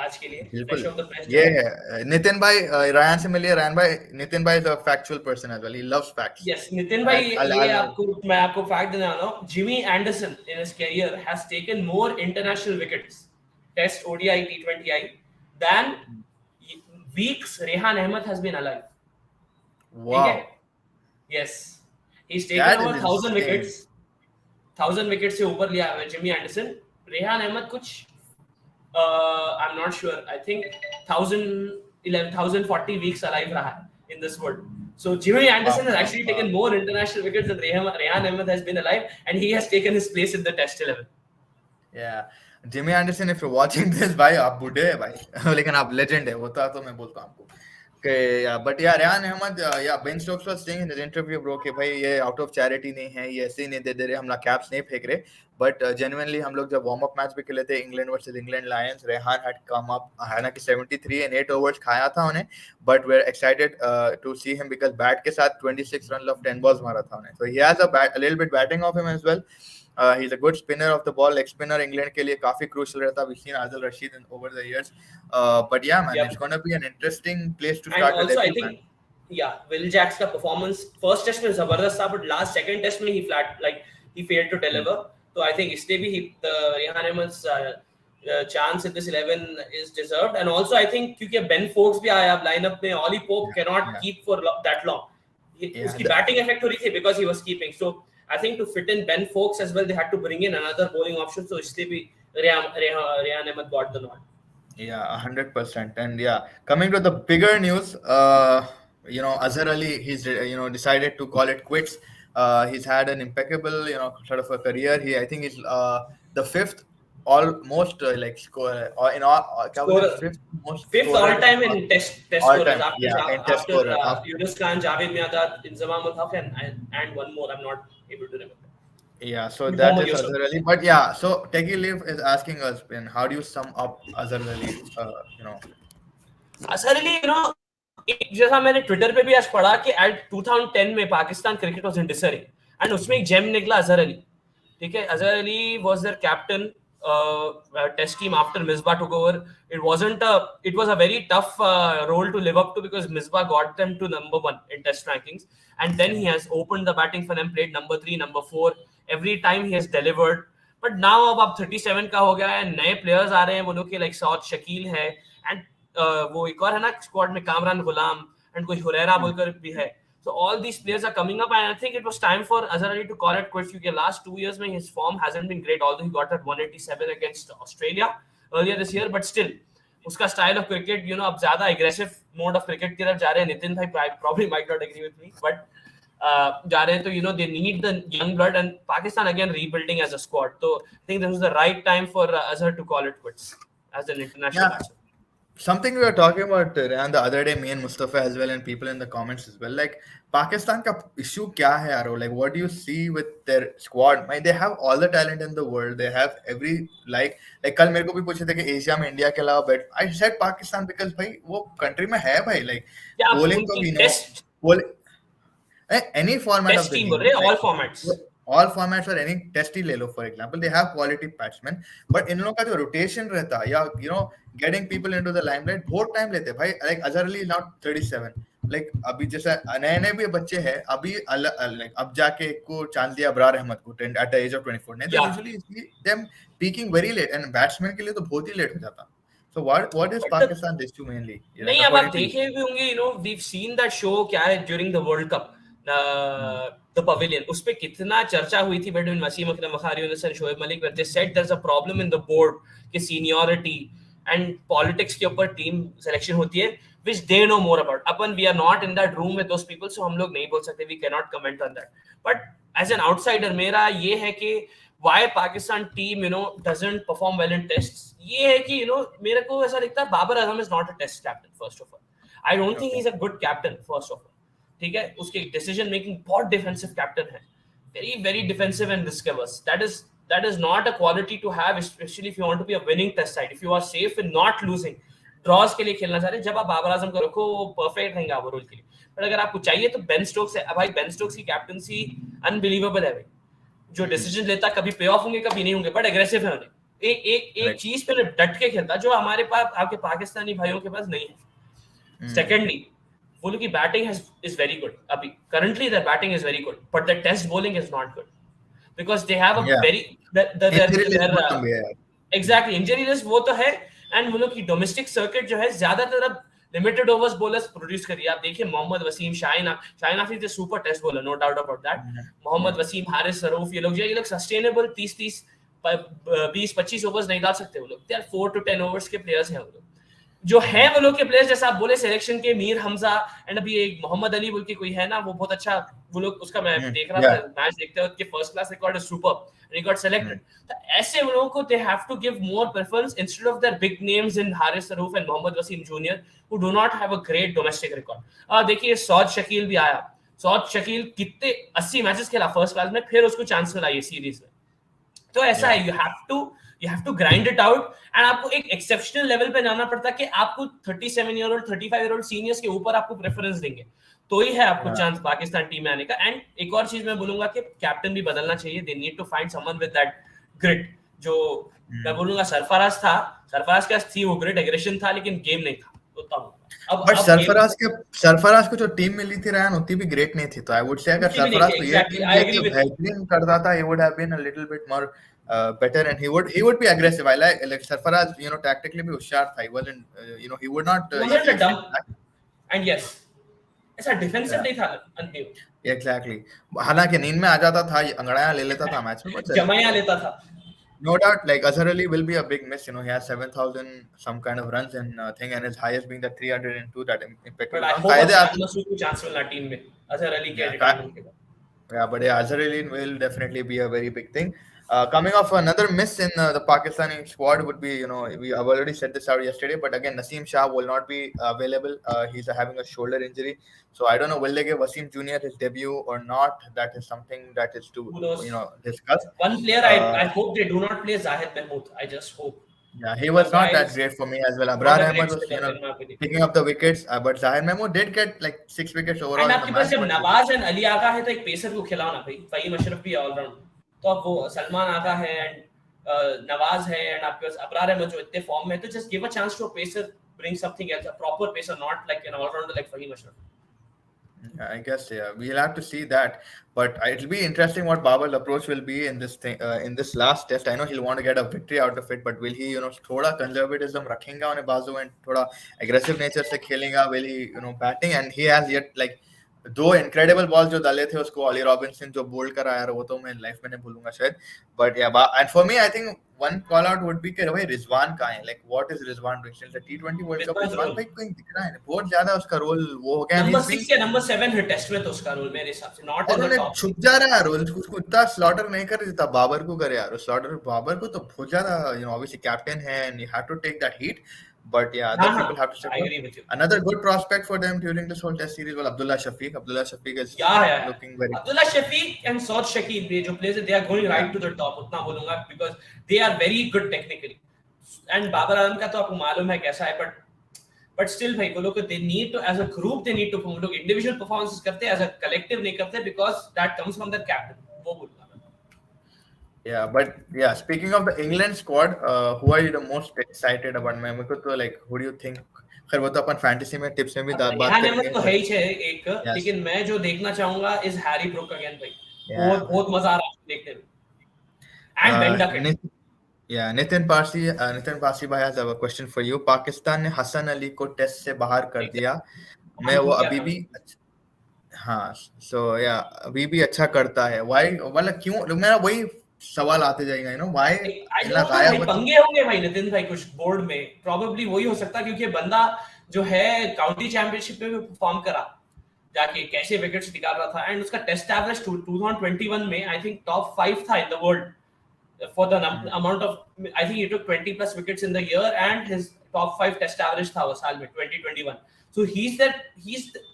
आज के लिए, बिल्कुल, फ्रेश ऑफ द प्रेस जो ये है। है नितिन भाई, रायन से मिलिए। रायन भाई, नितिन भाई is a factual person as well. He loves facts. Yes Nitin भाई, ये I'll मैं आपको फैक्ट देने वाला हूँ। Jimmy Anderson in his career has taken more international wickets, test, ODI, T20I, than weeks Rehan Ahmed has been alive. ठीक है? wow, yes, he is taken that over is 1000 insane. Wickets, 1000 wicket से ऊपर लिया है जिमी एंडरसन। रेहान अहमद कुछ I am not sure, I think 1040 weeks alive रहा है in this world. So Jimmy Anderson has actually taken more international wickets than Rehan Ahmed has been alive, and he has taken his place in the Test 11. Yeah, Jimmy Anderson, if you're watching this, भाई आप बूढ़े हैं भाई, लेकिन आप legend है, होता तो मैं बोलता आपको। Okay, yeah, but yeah, Rehan Ahmed, yeah, Ben Stokes was saying in his interview, bro, कि भाई ये out of charity नहीं है, ये ऐसे ही नहीं दे रहे, हम लोग caps नहीं फेंक रहे, but genuinely हम लोग जब warm up match भी खेले थे England versus England Lions, Rehan had come up, हालांकि 73 and 8 overs खाया था उन्हें, but we're excited to see him because bat के साथ 26 runs of 10 balls मारा था उन्हें, so he has a little bit batting of him as well. He's a good spinner of the ball. Leg spinner England के लिए काफी crucial रहता है. We've seen Adil Rashid over the years. But yeah, man, Yep. it's going to be an interesting place to And start the also, I debut, man. think, yeah, Will Jack's का performance first test में जबरदस्त था, but last second test में he failed to deliver. So I think इसलिए भी the Rehan Ahmed's chance in this 11 is deserved. And also I think क्योंकि Ben Foakes भी आया अब lineup में, Ollie Pope cannot keep for that long. उसकी batting effect हो रही थी because he was keeping. So I think to fit in Ben Foakes as well, they had to bring in another bowling option. So इसलिए भी Rehan Ahmed got the nod. Yeah, 100%. And yeah, coming to the bigger news, Azhar Ali, he's decided to call it quits. He's had an impeccable, sort of a career. I think he's the fifth almost score in all, क्या बोले, Scorer. fifth Fifth scorer all time in test all scorers time. after Yeah, in test after scorer. Yunus Khan, Javed Miandad, Inzamam ul Haq, and one more I'm not able to remember. Yeah, so that Mohammad is Yusuf. Azhar Ali. But yeah, so Teki Leaf is asking us, Ben, how do you sum up Azhar Ali? Azhar Ali, जैसा मैंने Twitter पे भी आज पढ़ा कि at 2010 में Pakistan cricket was in disarray, and उसमें एक जेम निकला अजहर अली। ठीक है, Azhar Ali was their captain test team after Misbah took over. It was a very tough role to live up to because Misbah got them to number 1 in test rankings, and then he has opened the batting for them, played number 3, number 4, every time he has delivered. But now अब 37 का हो गया है, नए players आ रहे हैं, वो लोग के लाइक सौद शकील है, एंड वो एक और है ना स्क्वाड में, कामरान गुलाम, एंड कोई हुरैरा बोलकर भी है. So all these players are coming up, and I think it was time for Azhar Ali to call it quits because last 2 years में his form hasn't been great, although he got at 187 against Australia earlier this year, but still उसका style of cricket, अब ज्यादा aggressive mode of cricket की तरफ जा रहे हैं. नितिन भाई probably might not agree with me, but जा रहे हैं, तो they need the young blood, and Pakistan again rebuilding as a squad. So I think this was the right time for Azhar to call it quits as an international Yeah, matchup. something we were talking about Rehan, the other day, me and Mustafa as well, and people in the comments as well. Like Pakistan ka issue kya hai, Aro? Like, what do you see with their squad? They have all the talent in the world. They have every like कल मेरे को भी पूछे थे कि Asia में India के अलावा बेट I said Pakistan because भाई वो कंट्री में है भाई, like क्या आप bowling को उनकी we know, test bowling any format of test the team game, बोल रहे हैं, like all formats? all formats or any test ही ले लो, for example, they have quality batsmen, but इन लोगों का जो rotation रहता है या getting people into the limelight बहुत time लेते हैं भाई. Like Azhar Ali is now 37, like अभी जैसे नए नए भी बच्चे हैं अभी like अब जाके एक को चांस दिया अबरार अहमद को at the age of 24, नहीं तो Yeah. usually see them peaking very late, and batsman के लिए तो बहुत ही late हो जाता. So what is But the Pakistan issue mainly, like नहीं, अब आप according to you? देखे भी होंगे, we've seen that show क्या है during the World Cup, the Pavilion, उस पे कितना चर्चा हुई थी between Wasim Akram Wakhari and Shoaib Malik, where they said there's a problem in the board कि seniority and politics के ऊपर team selection होती है, which they know more about. Upon we are not in that room with those people, so हम लोग नहीं बोल सकते, we cannot comment on that. But as an outsider मेरा ये है कि why Pakistan team doesn't perform well in tests, ये है कि मेरे को ऐसा लगता है Babar Azam is not a test captain first of all. I don't think Okay. he's a good captain first of all. ठीक है, उसके डिसीजन मेकिंग बहुत डिफेंसिव कैप्टन है, very very defensive and risk averse. That is not a quality to have, especially if you want to be a winning test side, if you are safe in not losing, draws के लिए खेलना चाह रहे. जब आप बाबर आजम को रखो वो परफेक्ट रहेंगे ओवरऑल के लिए. बट अगर आपको चाहिए तो बेन स्टोक्स है भाई. बेन स्टोक्स की कैप्टनसी अनबिलीवेबल है भाई. जो डिसीजन लेता कभी पे ऑफ होंगे कभी नहीं होंगे, बट एग्रेसिव है उन्हें. एक चीज पे डट के खेलता जो हमारे पास आपके पाकिस्तानी भाइयों के पास नहीं है. सेकेंडली वो लोग की बैटिंग is very good अभी currently. their batting is very good, but their test bowling is not good because they have a Yeah, very injury list their बहुत लंबी है यार. एग्जैक्टली इंजरी रिस्क वो तो है. एंड वो लोग की डोमेस्टिक सर्किट जो है ज्यादातर अब लिमिटेड ओवर्स बॉलर्स प्रोड्यूस करिए. आप देखिए Mohammad Wasim, Shaheen Afridi is super test bowler, no doubt about that. Mohammad Wasim, Haris Rauf, ये लोग सस्टेनेबल 30 20-25 ओवर्स नहीं डाल सकते. वो लोग दे आर 4 to 10 ओवर्स के प्लेयर्स हैं. वो लोग जो है वो लोग के प्लेयर्स, जैसा आप बोले सिलेक्शन के मीर हमजा एंड अभी एक मोहम्मद अली बोल के कोई है ना, वो बहुत अच्छा. वो लोग उसका मैं देख रहा था मैच देखते वक्त, first class record is super, he got selected. तो ऐसे लोगों को they have to give more preference instead of their big names in Haris Sarouf and Mohammad Wasim Jr. who do not have a great domestic record. देखिए सौद शकील भी आया. सौद शकील कितने 80 matches खेला first class में, फिर उसको चांस मिला ये सीरीज में. तो ऐसा है, you have to grind it out, and आपको एक एक्सेप्शनल लेवल पे जाना पड़ता है कि आपको 37 year old 35 year old seniors के ऊपर आपको प्रेफरेंस देंगे तो ही है आपको चांस पाकिस्तान टीम में आने का. एंड एक और चीज मैं बोलूंगा कि कैप्टन भी बदलना चाहिए. They need to find someone with that grit. जो मैं बोलूंगा सरफराज था, सरफराज का थी वो ग्रिट, एग्रेशन था, लेकिन गेम नहीं था उतना. बट सरफराज को जो टीम मिली थी रैन उतनी भी ग्रेट नहीं थी. तो आई वुड से अगर सरफराज को ये टीम लेके बेहतरीन करता था, he would have been a little bit more better, and he would be aggressive. I like Sarfaraz tactically भी होशियार था. He wasn't he would not wasn't a dumb, and yes ऐसा डिफेंसिव नहीं था अंतिम. एग्जैक्टली. हालांकि नींद में आ जाता था, अंगड़ाया ले लेता था मैच में, बट जमाया लेता था. No doubt, like Azhar Ali will be a big miss. He has 7,000 some kind of runs and thing, and his highest being the 302 that impact. But I hope Masood को chance मिलना team में Azhar Ali के retirement के बाद. Yeah, but Azhar Ali will definitely be a very big thing. Coming off another miss in the Pakistani squad would be, we have already said this out yesterday, but again, Naseem Shah will not be available. He's having a shoulder injury. So I don't know, will they give Wasim Jr. his debut or not? That is something that is to, discuss. One player, I hope they do not play Zahid Mahmood. I just hope. Yeah, he was not that great for me as well. Abrar Ahmed was, picking up the wickets, but Zahid Mahmood did get like 6 wickets overall. And आपके पास जब Nawaz and Ali आगा है तो एक pacer को खिलाओ ना भाई. फहीम अशरफ भी ऑलराउंड, तो अब वो सलमान आगा है एंड नवाज है एंड आपके पास अबरार अहमद जो इतने फॉर्म में, तो just give a chance to a pacer, bring something else, a proper pacer, not like an all-rounder like Fahim Ashraf. I guess we'll have to see that, but it'll be interesting what Babar's approach will be in this thing, in this last test. I know he'll want to get a victory out of it, but will he थोड़ा conservatism रखेगा उन्हें बाजू and थोड़ा aggressive nature से खेलेगा? Will he batting, and he has yet like दो incredible balls जो डाले थे उसको ऑली रॉबिन्सन जो बोल्ड करा यार, वो तो मैं लाइफ में नहीं भूलूंगा शायद. But yeah and for me I think one call out would be कि भाई रिजवान कहाँ है, like what is Rizwan doing still the टी20 world cup. Rizwan Rizwan role भाई कोई दिख रहा है नहीं, बहुत ज्यादा उसका रोल वो हो गया, and he number is being 6 या नंबर 7 है टेस्ट में, तो उसका रोल मेरे हिसाब से नॉट इन और द उन्हें टॉप. छुप जा रहा है रोल, उसको इतना स्लॉटर नहीं कर जितना बाबर को करे यार. स्लॉटर बाबर को तो बहुत ज्यादा, obviously captain है and you have to take that heat, but yeah, other हाँ हाँ, people have to step I up. Agree with you. Another good prospect for them during this whole test series was Abdullah Shafiq. Abdullah Shafiq is या looking very, Abdullah Shafique and Saud Shakeel, ये जो players they are going yeah. Right to the top, उतना बोलूंगा, because they are very good technically. And Babar Azam का तो आपको मालूम है कैसा है, बट स्टिल भाई वो लोग they need to as a group, they need to, वो लोग इंडिविजुअल परफॉर्मेंसेस करते हैं, एज अ कलेक्टिव नहीं करते, because that comes from the captain, वो बोलूंगा. Yeah, but yeah, speaking of the England squad, who are you the most excited about? मैं मेरे को तो like, who do you think? खैर वो तो अपन फैंटेसी में टिप्स में भी अब बात रेहान अहमद करेंगे, तो है but ही है एक, yes, लेकिन मैं जो देखना चाहूंगा इज हैरी ब्रूक अगेन भाई. yeah, बहुत man. बहुत मजा आ रहा है देखने में. And Ben Duckett. Nit- yeah, Nitin Parsi bhai has a question for you. Pakistan ने हसन अली को टेस्ट से बाहर कर दिया. मैं मान वो टूट गया अभी था. भी हाँ, so yeah, अभी भी अच्छा करता है. Why, मतलब क्यों, मेरा वही सवाल आते जाएगा, why आई इतना डोंट नो भाई, गायब मतलब. पंगे होंगे भाई नितिन भाई कुछ बोर्ड में, प्रॉबेबली वही हो सकता है, क्योंकि बंदा जो है काउंटी चैंपियनशिप में भी परफॉर्म करा, जाके कैसे विकेट्स निकाल रहा था, एंड उसका टेस्ट एवरेज 2021 में आई थिंक टॉप 5 था in the world for the amount of, I think he took 20 plus wickets in the year, and his top 5 test average tha wo saal mein 2021. So he's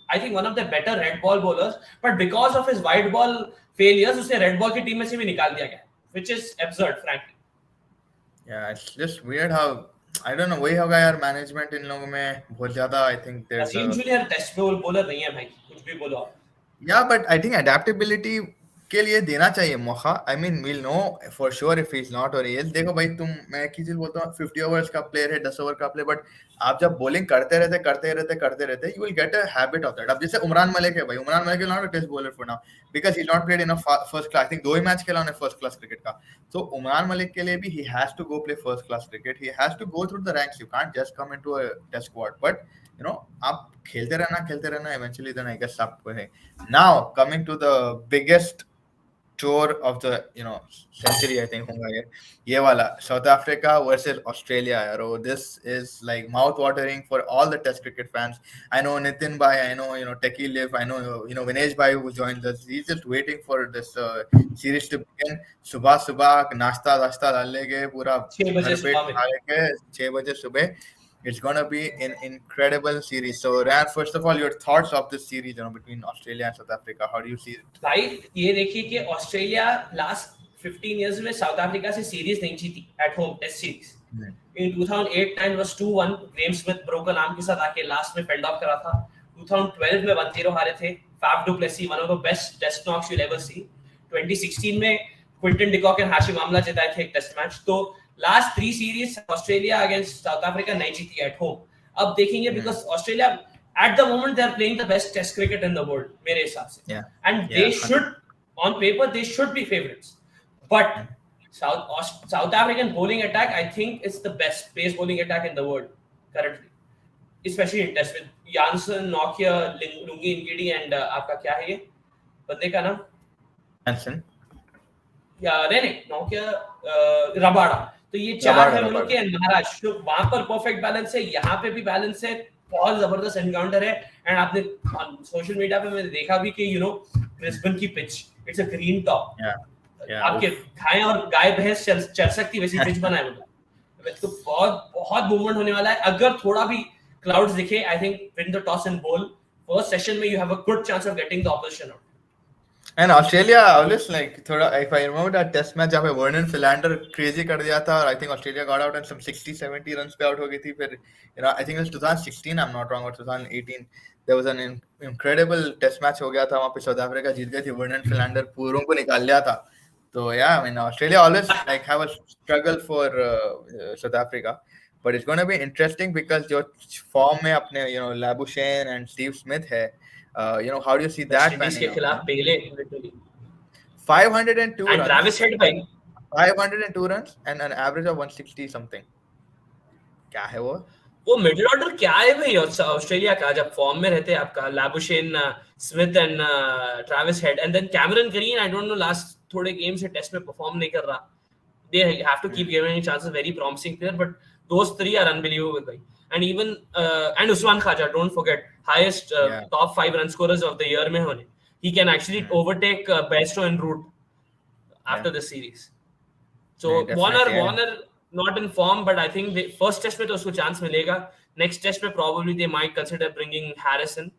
I think one of the better red ball bowlers, but because of his white ball failures उसे red ball की team में से भी निकाल दिया गया, which is absurd frankly. Yeah, it's just weird how, I don't know, वही होगा यार, मैनेजमेंट इन लोगों में बहुत ज्यादा, I think there's a, Naseem junior test bowler नहीं है भाई, कुछ भी बोलो आप. yeah, but I think adaptability के लिए देना चाहिए मौका. I mean, we'll know for sure if he's not or he is. देखो भाई, मैं एक ही चीज बोलता हूँ, 50 ओवर्स का प्लेयर है, 10 ओवर का प्लेयर, बट आप जब बॉलिंग करते रहते, you will get a habit of that. अब जैसे उमरान मलिक है भाई, Umran Malik is not a test bowler for now because he's not played enough first class. I think 2 he match खेला उन्हें फर्स्ट क्लास क्रिकेट का. तो उमरान मलिक के लिए भी he has to go play first class cricket. He has to go through the ranks. You can't just come into a test squad. But आप खेलते रहना, eventually then I guess आप है. Now coming to the biggest tour of the century, I think होगा ये वाला South Africa versus Australia यार. Oh, this is like mouth watering for all the test cricket fans. I know Nitin bhai, I know Techie Liv, I know Vinesh bhai who joined us. He's just waiting for this series to begin. सुबह नाश्ता डाल लेंगे, पूरा 6 बजे भरपेट सुबह में. खा लेंगे 6 बजे सुबह. It's gonna be an incredible series. So Ryan, first of all, your thoughts of this series between Australia and South Africa. How do you see it? भाई ये देखिए कि ऑस्ट्रेलिया लास्ट 15 इयर्स में साउथ अफ्रीका से series नहीं जीती at home test series. In 2008-9 was 2-1, Graeme Smith broken arm के साथ आके लास्ट में फेंड ऑफ करा था. 2012 में 1-0 हारे थे. Faf du Plessis, one of the best test Knox you ever see. 2016 में Quinton de Kock and Hashim Amla जिताए थे एक टेस्ट मैच. तो last 3 series Australia against south Africa नहीं जीती एट होम. अब देखेंगे because Australia at the moment they are playing the best test cricket in the world मेरे हिसाब से. Yeah. And Yeah, they should, on paper they should be favorites, but South African bowling attack I think it's the best pace bowling attack in the world currently, especially in test with Jansen, Nokia, Lungi Ngidi and आपका क्या है ये बंदे का नाम, Hansen. या नहीं Nokia, Rabada. तो ये चार है उनके, महाराष्ट्र तो वहां पर परफेक्ट बैलेंस है, यहाँ पे भी बैलेंस है, बहुत जबरदस्त एनकाउंटर है. एंड आपने सोशल मीडिया पे मैंने देखा भी कि ब्रिस्बेन की pitch, it's a green top. आपके गाय और गाय भैंस चल सकती वैसी पिच बनाए उन्होंने. तो बहुत बहुत मूवमेंट होने वाला है. अगर थोड़ा भी क्लाउड्स दिखे, I think win the toss and bowl first session में, you have a good chance of getting the opposition out. And Australia always like थोड़ा, if I remember that test match जहाँ पे वर्नन फिलैंडर crazy कर दिया था, और I think Australia got out and some 60-70 runs पे out हो गई थी. फिर I think it was 2016, I'm not wrong, or 2018 there was an incredible test match हो गया था, वहाँ पे South Africa जीत गई थी, वर्नन फिलैंडर पूरों को निकाल लिया था. तो yeah, I mean Australia always like have a struggle for South Africa, but it's going to be interesting because जो form में अपने Labuschagne and Steve Smith है, how do you see that panning out? खिलाफ पेले 502 and runs. Travis Head भाई 502 runs and an average of 160 something. क्या है वो? वो मिडिल ऑर्डर क्या है भाई ऑस्ट्रेलिया का, जब फॉर्म में रहते हैं आपका Labuschagne, Smith and Travis Head, and then Cameron Green, I don't know last थोड़े गेम से टेस्ट में परफॉर्म नहीं कर रहा. They have to keep giving chances. Very promising player, but those three are unbelievable, bhai. And even and Usman Khaja, don't forget, highest Yeah. top 5 run scorers of the year mein hone. He can actually Hmm. overtake Bairstow and Root Yeah. after the series. नहीं, So definitely. Yeah. Warner not in form, but I think the first test में तो उसको chance मिलेगा. Next test में probably they might consider bringing Harrison,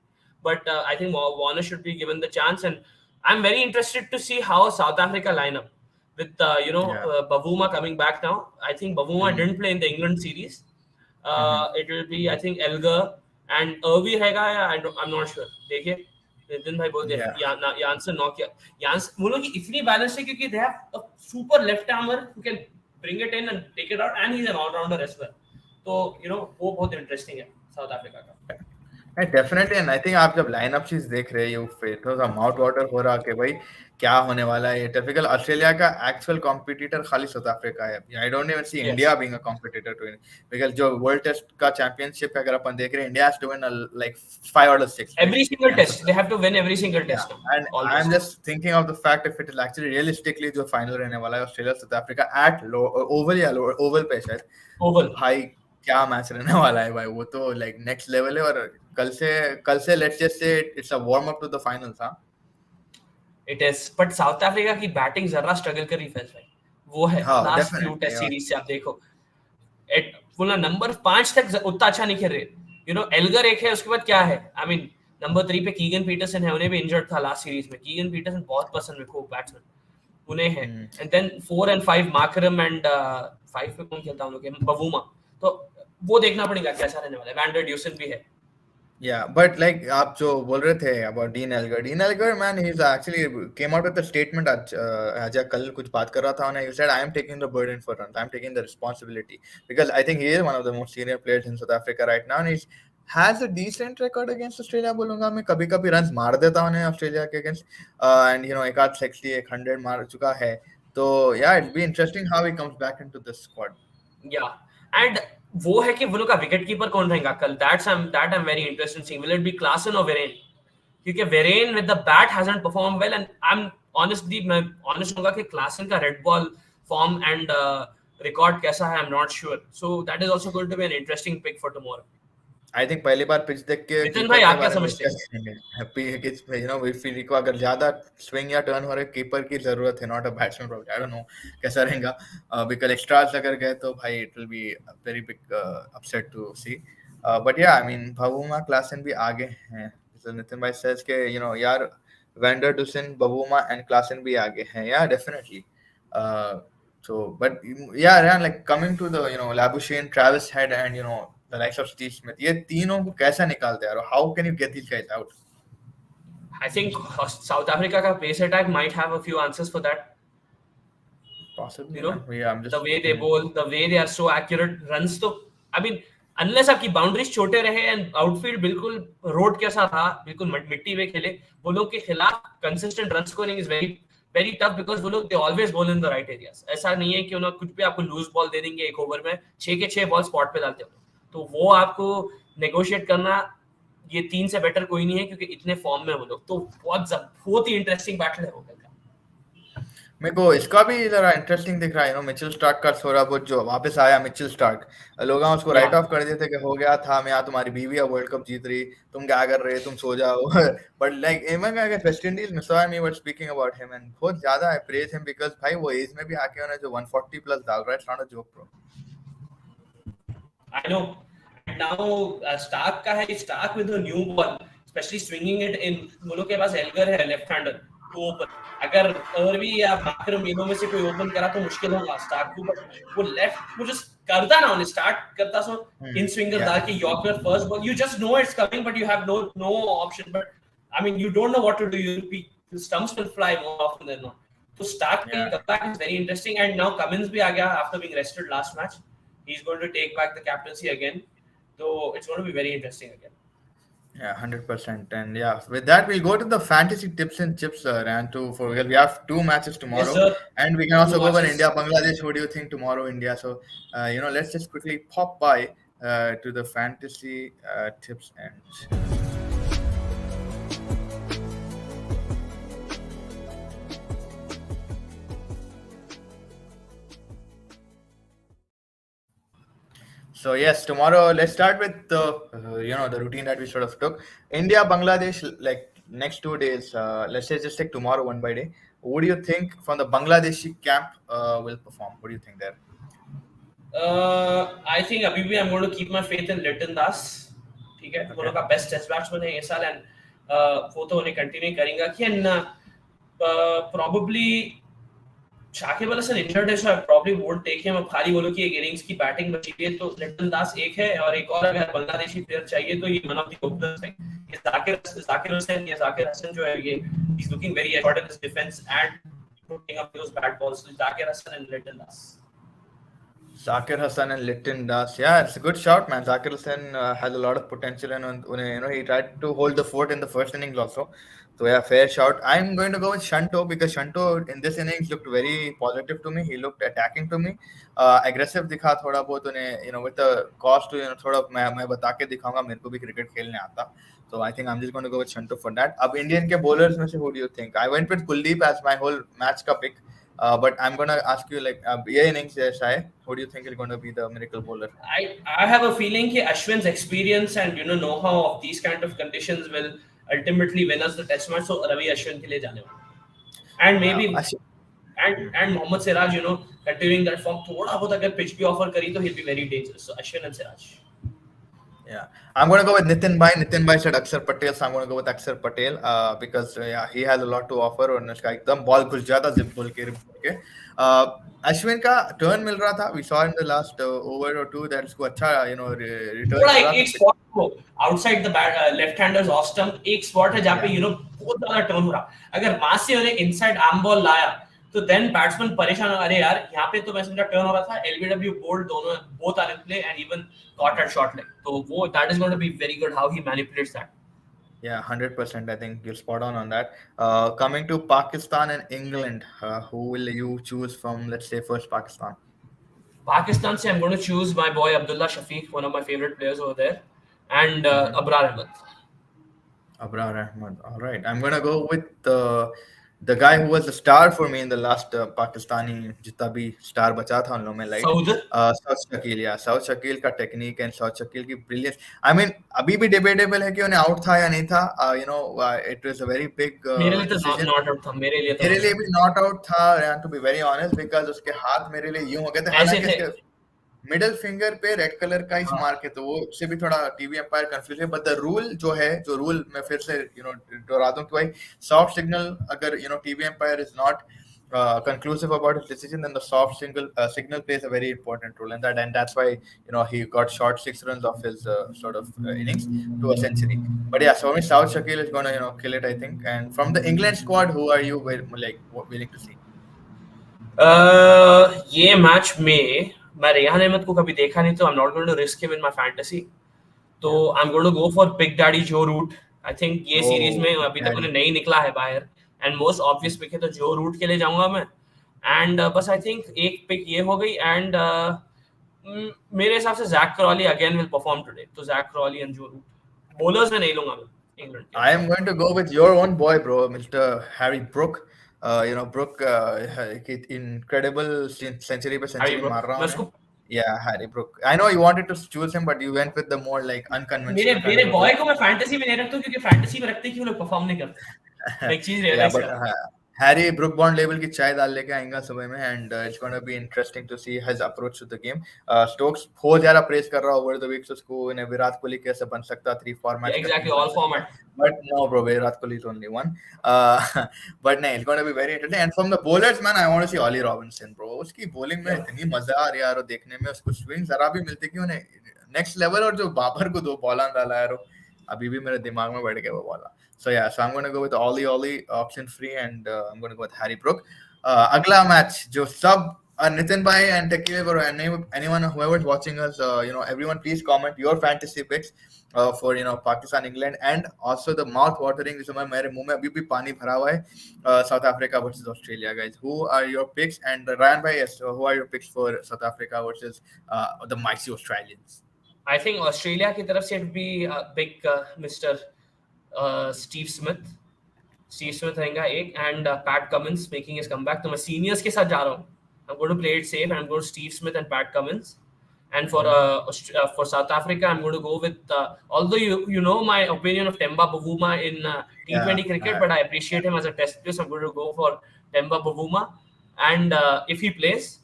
but I think Warner should be given the chance, and I'm very interested to see how South Africa line up with Yeah. Bavuma coming back now. I think Bavuma Hmm. didn't play in the England series. Hmm. It will be I think Elgar and Irvi रहेगा या I'm not sure. देखिए नितिन भाई बोल Yeah. दिया Janssen knock किया. Janssen वो लोग इतनी बैलेंस है क्योंकि they have a super left armer who can bring it in and take it out, and he's an all rounder as well. तो वो बहुत इंटरेस्टिंग है साउथ अफ्रीका का. डेफिनेटली. एंड आई थिंक आप जब लाइनअप चीज देख रहे हो फिर थोड़ा सा माउथ वाटर हो रहा कि भाई क्या होने वाला है. टिपिकल ऑस्ट्रेलिया का एक्चुअल कॉम्पिटिटर खाली साउथ अफ्रीका है. I don't even see India Yes, being a competitor too. Because जो वर्ल्ड टेस्ट का चैंपियनशिप है अगर अपन देख रहे हैं, India has to win like 5 out of 6, right? every single And test they have to win every single yeah, test now, and I'm almost. just thinking of the fact if it is actually realistically जो final रहने वाला है Australia South Africa at Oval या Oval पे शायद, तो Oval. भाई क्या मैच रहने वाला है भाई. वो तो लाइक नेक्स्ट लेवल है. और कल से let's just say it's a warm up to the finals. हाँ. It is, but South Africa की बैटिंग जरा स्ट्रगल कर रही है भाई. वो है हाँ, last few definitely. Test series से आप देखो, एट बोला नंबर 5 तक उतना अच्छा नहीं खेल रहे. एल्गर एक है, उसके बाद क्या है, आई मीन नंबर 3 पे कीगन पीटरसन है, उन्हें भी इंजर्ड था लास्ट सीरीज में. कीगन पीटरसन बहुत पसंद मेरे को बैट्समैन, उन्हें है. And then 4 and 5 Markram, and 5 पे कौन खेलता है उन लोग के, बवूमा. तो वो देखना पड़ेगा कैसा रहने वाला है. वैंडर ड्यूसन भी है. Yeah, but like आप जो बोल रहे थे about Dean Elgar, man, he's actually came out with a statement. आज कल कुछ बात कर रहा था उन्हें. He said, I am taking the burden for runs. I am taking the responsibility because I think he is one of the most senior players in South Africa right now, and he has a decent record against Australia. बोलूंगा मैं, कभी कभी runs मार देता उन्हें Australia के against, and एक आध 60 100 मार चुका है. तो yeah, it'll be interesting how he comes back into this squad. या एंड वो है कि वो लोग का विकेट कीपर कौन रहेगा कल. That I am very interested seeing. Will it be Klaasen और वेरेन, क्योंकि Verreynne with the bat hasn't performed well, and I am honestly, मैं ऑनेस्ट होगा कि क्लासन का red ball form and record कैसा है, I am not sure. So that is also going to be an interesting pick for tomorrow. I think पहली बार pitch देख के नितिन भाई कीपर के आप क्या बारे में समझते डिस्कस करेंगे. हैप्पी है कि फील्ड को अगर ज्यादा स्विंग या टर्न हो रहे, कीपर की जरूरत है, not a batsman. Problem, I don't know कैसा रहेगा. बिकॉज एक्स्ट्रास अगर गए तो भाई it will be very big upset to see. But yeah I mean भवुमा Klaasen भी आगे हैं. जैसे नितिन भाई सेज के यार वेंडर डुसन बवुमा एंड क्लासन भी आगे हैं. या definitely. So, but yeah, Ryan, like coming to the Labuschagne, Travis Head, and the likes of Steve Smith, ये तीनों को कैसा निकालते हैं, और how can you get these guys out? I think South Africa का pace attack might have a few answers for that. Possibly, you know man. Yeah, I'm the just. way they bowl, the way they are so accurate runs. तो I mean unless आपकी boundaries छोटे रहे and outfield बिल्कुल road कैसा था, बिल्कुल मिट्टी में खेले, वो लोग के खिलाफ consistent run scoring is very very tough, because वो लोग they always ball in the right areas. ऐसा नहीं है कि उन्होंने कुछ भी आपको लूज बॉल दे देंगे एक ओवर में, 6 के 6 बॉल स्पॉट पे डालते हो, तो वो आपको नेगोशिएट करना, ये 3 से बेटर कोई नहीं है, क्योंकि इतने फॉर्म में वो लोग. तो बहुत ही इंटरेस्टिंग बैटल है वो कल का. मेरे को इसका भी जरा इंटरेस्टिंग दिख रहा है. मिचेल स्टार्क का थोड़ा बहुत जो वापस आया, मिचेल स्टार्क, लोग उसको या राइट ऑफ कर देते कि हो गया था, मैं यहाँ तुम्हारी बीवी है, वर्ल्ड कप जीत रही, तुम क्या कर रहे, तुम सो जाओ. बट लाइक इवन अगर वेस्ट इंडीज में so me were speaking about him, and बहुत ज्यादा आई प्रेज हिम बिकॉज भाई वो एज में भी आके उन्हें जो 140 प्लस डाल रहा है, it's not a joke bro. I know. And now Stark का है, Stark with a new ball, especially swinging it in. वो लोग के पास एल्गर है लेफ्ट हैंडर टू ओपन. अगर अर्वी या माकरम इनों में से कोई ओपन करा तो मुश्किल होगा स्टार्क को. बट वो लेफ्ट वो जस्ट करता ना, उन्हें स्टार्ट करता सो इन स्विंगर डाल के yorker first ball, you just know it's coming but you have no option. But I mean you don't know what to do. You stumps will fly more often than not. तो Starc का comeback is very interesting. And now Cummins भी आ गया after being rested last match. He's going to take back the captaincy again. So it's going to be very interesting again. Yeah, 100%. And yeah, with that, we'll go to the fantasy tips and chips, and because we have 2 matches tomorrow, Yes, sir. and we can also 2 go over matches. India, Bangladesh. What do you think tomorrow, India? So, let's just quickly pop by. to the fantasy tips and so yes, tomorrow let's start with the the routine that we sort of took. India, Bangladesh, like next 2 days. Let's say just take tomorrow one by day. What do you think from the Bangladeshi camp will perform? What do you think there? I think अभी भी I'm going to keep my faith in Liton Das. ठीक है, वो Okay. लोग का best test batsman है ये साल एंड वो तो उन्हें कंटिन्यू करेंगे कि and probably Shakib Al Hasan injured है, so I probably won't take him. अब खाली बोलो कि एक इनिंग्स की बैटिंग बची है तो लिटन दास एक है और एक और अगर बांग्लादेशी प्लेयर चाहिए तो ये वन ऑफ द ओपनर्स है। ये जाकिर हुसैन, ये जाकिर हसन जो है ये he's looking very assured in his defense and putting up those bad balls. So Zakir Hasan and Liton Das. Zakir Hassan and Litin Das. Yeah, it's a good shout, man. Zakir Hassan has a lot of potential, and he tried to hold the fort in the first innings also. So yeah, fair shout. I'm going to go with Shanto because Shanto in this innings looked very positive to me. He looked attacking to me, aggressive दिखा थोड़ा बहुत उन्हें with the cost to थोड़ा मैं बता के दिखाऊंगा मेरे को भी क्रिकेट खेलने आता. So I think I'm just going to go with Shanto for that. अब Indian के bowlers में से who do you think? I went with Kuldeep as my whole match का pick. But I'm gonna ask you like ये innings Shai, who do you think is going to be the miracle bowler? I have a feeling कि Ashwin's experience and know-how of these kind of conditions will ultimately win us the test match. So Ravi Ashwin के लिए जाने वाला and Yeah, maybe Hmm. and Mohammad Siraj continuing that form थोड़ा बहुत अगर pitch भी offer करी तो he'll be very dangerous. So Ashwin and Siraj. Yeah, I'm gonna go with Nitin Bhai. Nitin Bhai said Akshar Patel, so I'm gonna go with Akshar Patel because yeah, he has a lot to offer और उसका एकदम ball घुस जाता zip बोल के rip के. अश्विन का turn मिल रहा था. We saw in the last over or two that उसको अच्छा return थोड़ा मिल एक रहा एक था. स्पॉट को outside the left handers off stump एक स्पॉट है जहाँ पे Yeah. बहुत ज्यादा टर्न हो रहा। अगर वहां से उन्हें इनसाइड आर्म बॉल लाया तो देन बैट्समैन परेशान हो, अरे यार यहाँ पे तो मैं समझा टर्न हो रहा था। एलबीडब्ल्यू बोल्ड दोनों both are in play and even caught at short leg, तो वो that is going to be very good how he manipulates that. Yeah, 100%. I think you're spot on that. Coming to Pakistan and England, who will you choose from? Let's say first Pakistan. Pakistan से I'm going to choose my boy Abdullah Shafiq, one of my favorite players over there, and Mm-hmm. Abrar Ahmed. Abrar Ahmad. All right. I'm gonna go with the guy who was the star for me in the last Pakistani जितना भी star बचा था उन लोगों में light. Saud South Shakil, yeah. South Shakil का technique and South Shakil की brilliance. I mean, अभी भी debatable है कि उन्हें out था या नहीं था. It was a very big मेरे लिए तो decision. नॉट आउट था, मेरे लिए तो मेरे लिए भी नॉट आउट था, to be very honest, because उसके हाथ मेरे लिए यूं हो गए थे, ऐसे हालांकि थे। इसके मिडिल फिंगर पे रेड कलर का ही हाँ, मार्क है, तो वो उससे भी थोड़ा टीवी एम्पायर कंफ्यूज है. बट द रूल जो रूल मैं फिर से दोहरा दूं कि भाई सॉफ्ट सिग्नल अगर TV umpire is not conclusive about his decision, then the soft signal plays a very important role in that, and that's why he got short 6 runs off his sort of innings to a century. But yeah, so for me, South Shakil is gonna kill it, I think. And from the England squad, who are you willing to see? ये match में मैं रेहान अहमद को कभी देखा नहीं, तो I am not going to risk him in my fantasy. तो Yeah. I am going to go for big daddy Joe Root. I think ये सीरीज Oh, में Big अभी तक Daddy. उन्हें नहीं निकला है बाहर, एंड मोस्ट ऑब्वियस पिक है तो जो रूट के लिए जाऊंगा मैं। एंड बस आई थिंक एक पिक ये हो गई, एंड मेरे हिसाब से Jack Crawley again will perform today, तो Jack Crawley and Joe Root bowlers में नहीं लूंगा मैं इंग्लैंड के। I am going to go with your own boy, bro, Mr. Harry Brook. Brook, incredible century by Harry century bro, मार रहा मैं उन्हें. उसको Yeah, Harry Brook. I know you wanted to choose him, but you went with the more like मेरे unconventional kind मेरे of boy approach. को मैं fantasy में नहीं रखता हूँ, क्योंकि फैंटेसी में रखते हैं कि वो लोग परफॉर्म नहीं करते। मैं एक चीज Yeah, रियलाइज but कर। Harry Brook Bond label की चाय डाल लेके आएगा सुबह में, and it's going to be interesting to see his approach to the game. Stokes बहुत ज़्यादा praise कर रहा over the weeks उसको, विराट कोहली कैसे बन सकता, 3 Yeah, formats में exactly, नहीं बन all सकता. format. But no, bro, Virat Kohli is only one. But no, it's going to be very interesting. And from the bowlers, man, I want to see Ollie Robinson, bro. उसकी bowling में Yeah. इतनी मजा आ रही है यार, और देखने में उसको swing जरा भी मिलती कि उन्हें next level, और जो बाबर को 2 बॉल डाला यार, अभी भी मेरे दिमाग में बैठ गया वो वाला. So yeah, so I'm going to go with Ollie option free, and I'm going to go with Harry Brook. अगला match जो सब Nitin Bhai and Tekive or anyone whoever's watching us, everyone please comment your fantasy picks for Pakistan, England, and also the mouth watering जिस समय मेरे मुंह में अभी भी पानी भरा हुआ है, South Africa versus Australia, guys. Who are your picks? And Ryan Bhai, yes, who are your picks for South Africa versus the mighty Australians? I think Australia की तरफ से it be big Mr. Steve Smith. Steve Smith रहेगा एक and Pat Cummins making his comeback. तो मैं seniors के साथ जा रहा हूँ. I'm going to play it safe and I'm going to Steve Smith and Pat Cummins. And for South Africa, I'm going to go with although you know my opinion of Temba Bavuma in Yeah, T20 cricket, but I appreciate him as a test player. So I'm going to go for Temba Bavuma, and if he plays,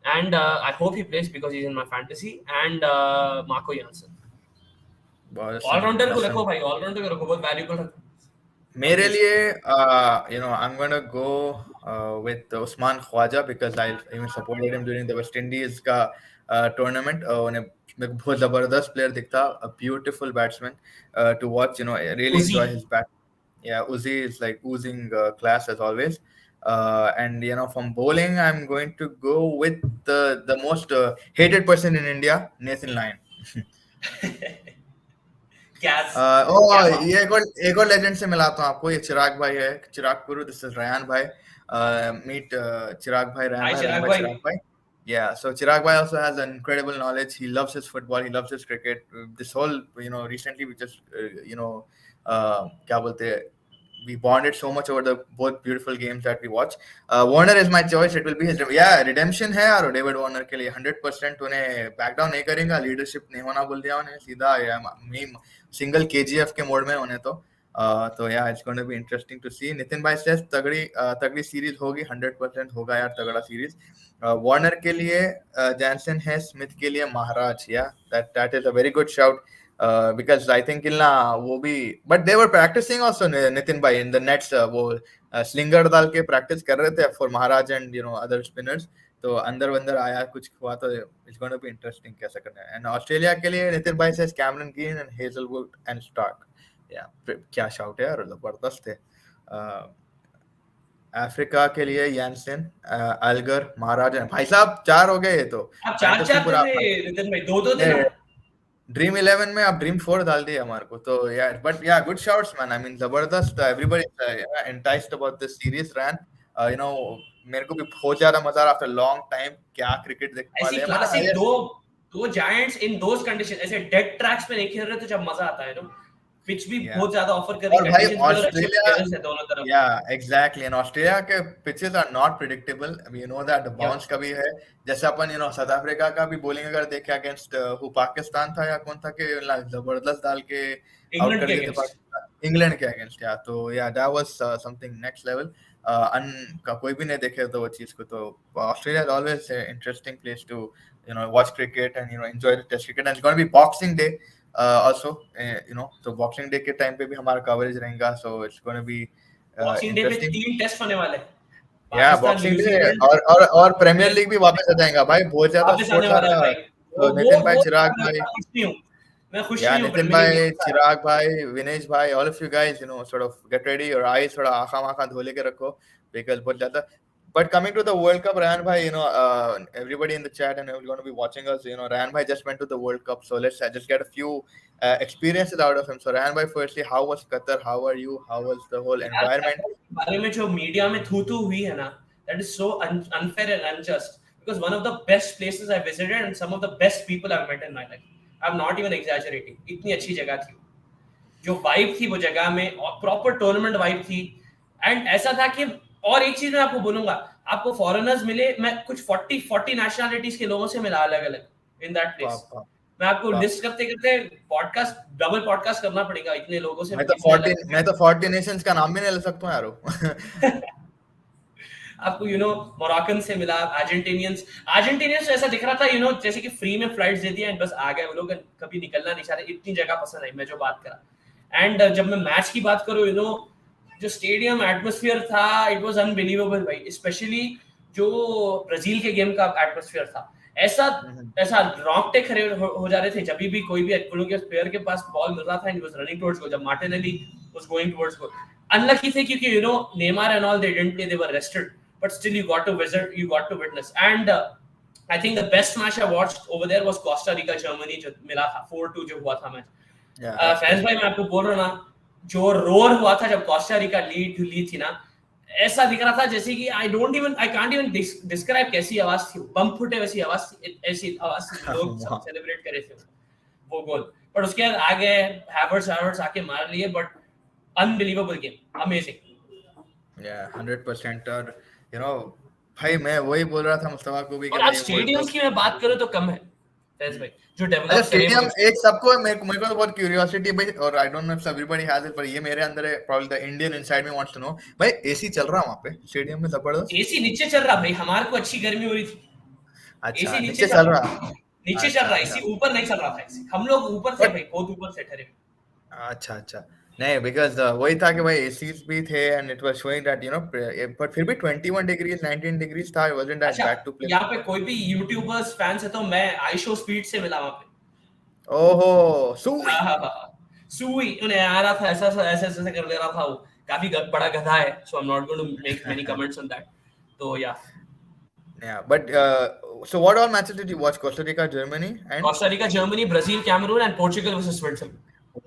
and I hope he plays because he's in my fantasy, and Marco Jansen. बहुत allrounder को awesome. रखो भाई, allrounder को रखो, बहुत valuable है. मेरे लिए I'm gonna go with Usman Khwaja because I even supported him during the West Indies का tournament. उन्हें मेरे को बहुत जबरदस्त player दिखता, a beautiful batsman to watch. I really उजी. enjoy his bat. Yeah, Uzi is like oozing class as always. And from bowling, I'm going to go with the most hated person in India, Nathan Lyon. कैस. ये एक और legend से मिलाता हूँ आपको. ये चिराग भाई है, चिराग गुरु. दिस इज रयान भाई. Meet चिराग भाई, हाय रयान चिराग भाई, भाई. चिराग भाई. Yeah, so Chirag Bhai also has incredible knowledge. He loves his football. He loves his cricket. This whole, recently we just, क्या बोलते हैं, we bonded so much over the both beautiful games that we watch. Warner is my choice. It will be his, yeah, redemption है यार David Warner के लिए 100%. उन्हें back down नहीं करेगा, लीडरशिप नहीं होना बोल दिया उन्हें सीधा. सिंगल केजीएफ के मोड में उन्हें तो या it's going to be interesting to see. Nitin भाई से तगड़ी सीरीज होगी, 100% होगा यार तगड़ा सीरीज. वार्नर के लिए जैनसन है, स्मिथ के लिए महाराज. या that is a very good shout. Because I think वो भी, but they were practicing also, Nitin भाई, in the nets. वो स्लिंगर डाल के प्रैक्टिस कर रहे थे for Maharaj and other spinners. तो अंदर वंदर आया, कुछ हुआ, तो it's going to be interesting कैसा करना है. एंड ऑस्ट्रेलिया के लिए नितिन भाई से Cameron Green and Hazlewood and Starc. या क्या शाउट है यार, जबरदस्त है. अफ्रीका के लिए यानसन, अलगर, महाराज. भाई साहब 4 हो गए ये तो. आप फैंटेसी 4-4 पूरा थे नितिन भाई, 2-2 थे ना. ड्रीम 11 में आप ड्रीम 4 डाल दिए हमारे को तो यार. बट या good shots man. I mean जबरदस्त. एवरीबॉडी एंटाइस्ड अबाउट दिस सीरीज रैन. मेरे को भी बहुत ज्यादा मजा आ रहा आफ्टर लॉन्ग टाइम. क्या क्रिकेट देखने ऐसी वाले हैं, क्लासिक मतलब दो जायंट्स इन दोस कंडीशन, ऐसे डेड ट्रैक्स पे नहीं खेल रहे तो जब मजा आता है. पिच भी बहुत ज्यादा ऑफर कर रही और है, भाई कंडीशंस भी, और अच्छे ऑस्ट्रेलिया, प्लेयर्स है दोनों तरफ. Yeah exactly. एंड ऑस्ट्रेलिया के pitches are not predictable. You know that bounce का भी है. जैसे अपन साउथ अफ्रीका का भी बॉलिंग अगर देखे अगेंस्ट हु पाकिस्तान था या कौन था के जबरदस्त डाल के आउट कर दिए थे पाकिस्तान, इंग्लैंड के अगेंस्ट. या तो या that was something next level. का कोई भी नहीं देखे तो वो चीज को. तो Australia is always interesting place to watch cricket and enjoy the test cricket. And it's going to be Boxing Day also. So Boxing Day के टाइम पे भी हमारा कवरेज रहेगा. So it's going to be boxing day पे interesting. 3 test होने वाले. या Pakistan, boxing day New Zealand, और प्रीमियर लीग भी वापस आ जाएगा भाई. बहुत ज्यादा वापस आने स्पोर्ट्स आ वाला है रहा है. भाई. तो नितिन भाई, चिराग मैं भाई, खुश नहीं हूँ. मैं खुश या नहीं हूँ, नितिन बट मुझे भाई, गुस्सा है. चिराग भाई, विनेश भाई, all of you guys, sort of get ready. Your eyes थोड़ा आँखा धो लेके रखो because बहुत ज्यादा. But coming to the World Cup, Ryan bhai, everybody in the chat and who's going to be watching us, Ryan bhai just went to the World Cup, so let's just get a few experiences out of him. So Ryan bhai, firstly, how was Qatar? How are you? How was the whole यार environment? Qatar के बारे में जो media में थू हुई है ना, that is so unfair and unjust, because one of the best places I visited and some of the best people I've met in my life. I'm not even exaggerating. इतनी अच्छी जगह थी, जो वाइब थी वो जगह में, और प्रॉपर टूर्नामेंट वाइब थी. एंड ऐसा था कि, और एक चीज मैं आपको बोलूंगा, आपको फॉरेनर्स मिले. मैं कुछ 40 नेशनलिटीज के लोगों से मिला अलग अलग इन दैट प्लेस. मैं आपको लिस्ट करते करते पॉडकास्ट, डबल पॉडकास्ट करना पड़ेगा, इतने लोगों से. मैं तो 40 नेशंस का नाम भी नहीं ले सकता हूँ यारो. आपको मोरक्कन से मिला, अर्जेंटीनियंस ऐसा दिख रहा था जैसे कि फ्री में फ्लाइट्स दे दिया एंड बस आ गए वो लोग, कभी निकलना नहीं चाह रहे. इतनी जगह पसंद आई मैं जो बात करा. एंड जब मैं मैच की बात करूं, जो स्टेडियम एटमॉस्फेयर था, इट वाज अनबिलीवेबल भाई. स्पेशली जो ब्राजील के गेम का एटमॉस्फेयर था, ऐसा रोंगटे खड़े हो जा रहे थे जब भी कोई भी प्लेयर के पास बॉल मिल रहा था and he was running towards goal. जब Martinelli was going towards goal, unlucky थे क्योंकि Neymar and all they didn't play, they were rested, but still you got to visit, you got to witness. And I think the best match I watched over there was Costa Rica Germany, जो मिला था 4-2 जो हुआ था match. Fans भाई, मैं आपको बोल रहा ना, जो रोर हुआ था जब कोस्टा रिका लीड थी ना, ऐसा दिख रहा था जैसे कि आई कांट इवन डिस्क्राइब कैसी आवाज थी. बम फूटे वैसी आवाज थी, ऐसी आवाज थी. लोग सब सेलिब्रेट कर रहे थे. वो गोल, बट उसके बाद आ गए हैवर्ट्स आके मार लिए, बट अनबिलीवेबल गेम, अमेजिंग। या 100%। और यू नो भाई मैं वही बोल रहा था मुस्तफा को भी कि और अब भाई वर्ल्ड स्टेडियम्स कप। की मैं बात करूँ तो कम है फैज भाई, जो अच्छा डेवलप करे वो स्टेडियम लोग। एक सबको मेरे को तो बहुत क्यूरियोसिटी भाई, और I don't know if everybody has it, पर ये मेरे अंदर है, probably the Indian inside me wants to know भाई, एसी चल रहा वहां पे स्टेडियम में जबरदस्त? एसी नीचे चल रहा भाई, हमारे को अच्छी गर्मी हो रही थी। एसी अच्छा नीचे नीचे चल चल रहा रहा। है, नीचे चल अच्छा रहा है अच्छा। एसी, ऊपर नहीं चल रहा था एसी, हम लोग ऊपर थे बट भाई, बहुत ऊपर से ठहरे। अच्छा अच्छा, नहीं बिकॉज वही था कि भाई एसीज भी थे and it was showing that but फिर भी 21 डिग्रीज 19 डिग्रीज था, वाजंट दैट अच्छा, बैड टू प्ले यहाँ पे फुटबॉल? कोई भी यूट्यूबर्स फैंस है तो मैं आई शो स्पीड से मिला वहां पे। ओहो सुई। हाँ हाँ हाँ, सुई उन्हें आ रहा था, ऐसा ऐसा ऐसे ऐसे कर ले रहा था वो। काफी बड़ा गधा है, so I am not going to make many comments on that. तो या, Yeah, but so what all matches did you watch? Costa Rica, Germany, and Costa Rica, Germany, Brazil, Cameroon and Portugal versus Switzerland.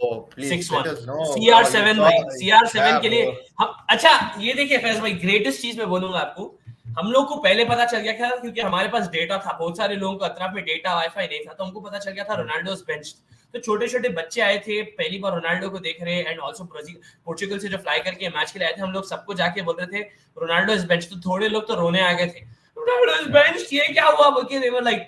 oh, please six let one us know, see are bro. You seven saw, भाई, C R seven yeah, के लिए bro. हम, अच्छा ये देखिए फैज भाई, greatest चीज मैं बोलूंगा आपको, हम लोग को पहले पता चल गया था क्योंकि हमारे पास डेटा था, बहुत सारे लोगों को अतराफ में डेटा वाईफाई नहीं था, तो हमको पता चल गया था Hmm. Ronaldo bench. तो छोटे छोटे बच्चे आए थे पहली बार रोनाल्डो को देख रहे, एंड ऑल्सो ब्राजील पोर्चुगल से जो फ्लाई करके मैच के लिए आए थे, हम लोग सबको जाके बोल रहे थे रोनाल्डो इज बेंच, तो थोड़े लोग तो रोने आ गए थे, रोनाल्डो इज बेंच, ये क्या हुआ बोल के, देवर लाइक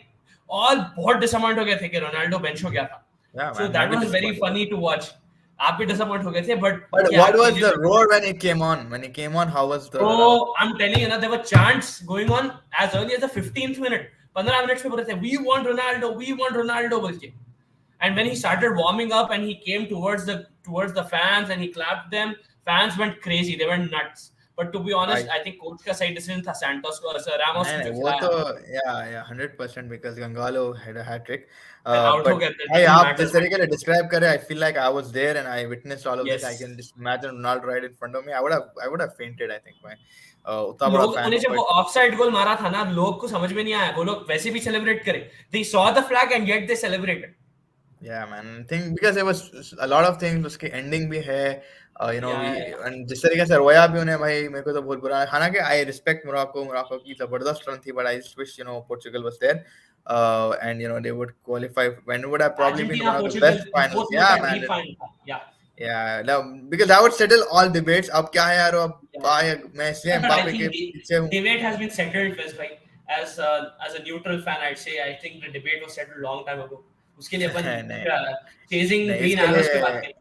ऑल बहुत डिसअपॉइंट हो गए थे कि रोनाल्डो बेंच हो गया था। Yeah, so man, that heavy was very disappointment. Funny to watch. आप भी डिसअपॉइंट हो गए थे, बट But क्या what was ये the लोग, roar when he came on? When he came on, how was the crowd? oh, I'm telling you ना, there were chants going on as early as the 15th minute, 15 minute में बोल रहे थे we want Ronaldo बोल के, and when he started warming up and he came towards the fans and he clapped them, fans went crazy, they went nuts. But to be honest, I I think coach का सही decision था Santos को, Ramos नहीं को नहीं जो वो खिलाया, तो या 100% बिकॉज गंगालो had a hat trick. and out हो बट गया, भाई doesn't आप matter जिस that. तरीके से डिस्क्राइब कर रहे, I feel like I was there and I witnessed all of this, I Yes. Can just imagine Ronaldo right in front of me, I would have fainted I think. मैं उतना बड़ा लोग fan उन्हें हूं जब वो बट ऑफसाइड गोल मारा था ना, लोग को समझ में नहीं आया, वो लोग वैसे भी सेलिब्रेट करे, they saw the flag and yet they celebrated. yeah man, think because there was a lot of things, उसकी एंडिंग भी है, we, Yeah. and जिस तरीके से रोया भी उन्हें भाई, मेरे को तो बहुत बुरा है, हालांकि आई रिस्पेक्ट मोरक्को की जबरदस्त रन थी, but I just wish Portugal was there, and they would qualify when would have probably been Argentina one of the Portugal best finals, both लोग yeah का man. डीप फाइनल था, या Yeah, no, because that would settle all debates, अब क्या है यार, अब या मैं इसलिए बट आई एम्बापे के थिंक पीछे हूँ। debate has been settled first भाई, as a neutral fan I'd say I think the debate was settled long time ago, उसके लिए अपन नहीं chasing नहीं green इसके arrows पे बात लिए, करें।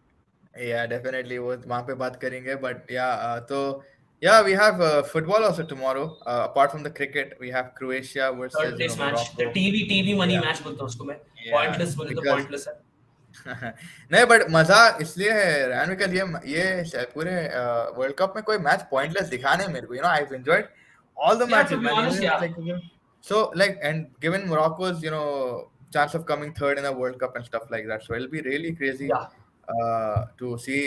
या डेफिनेटली वो वहां पे बात करेंगे, बट या तो या we have football also tomorrow, apart from the cricket we have Croatia third versus place match, the Morocco. TV money yeah match बोलता हूँ उसको मैं, या पॉइंटलेस बोले तो बिकॉज पॉइंटलेस है। नहीं बट मजा इसलिए है रैन, बिकॉज ये पूरे वर्ल्ड कप में कोई मैच पॉइंटलेस दिखा नहीं मेरे को, I have enjoyed all the yeah two matches, be man. Honest, Even if या like so, like, and given Morocco's chance of coming third in the World Cup and stuff like that, so it'll be really crazy या to see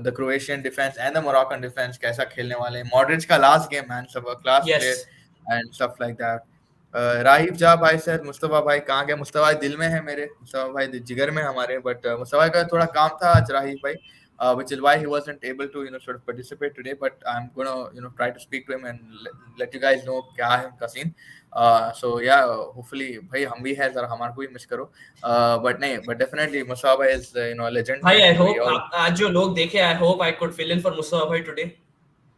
the Croatian defense and the Moroccan defense कैसा खेलने वाले हैं. Modric का last game, man, सब a class yes, player and stuff like that. राहिब जा भाई sir, Mustafa भाई कहाँ गए? मुस्तफा भाई दिल में है मेरे, मुस्तफा भाई जिगर में हमारे, बट मुस्तफा भाई का थोड़ा काम था आज राहिब भाई, which is why he wasn't able to sort of participate today, but I'm gonna try to speak to him and let you guys know क्या है उनका सीन. So yeah, hopefully भाई हम भी है, जरा हमारे को भी मिस करो, but नहीं, but definitely मुस्तफा भाई is a legend भाई I and we hope all, आज जो लोग देखे, I hope I could fill in for Mustafa भाई टुडे।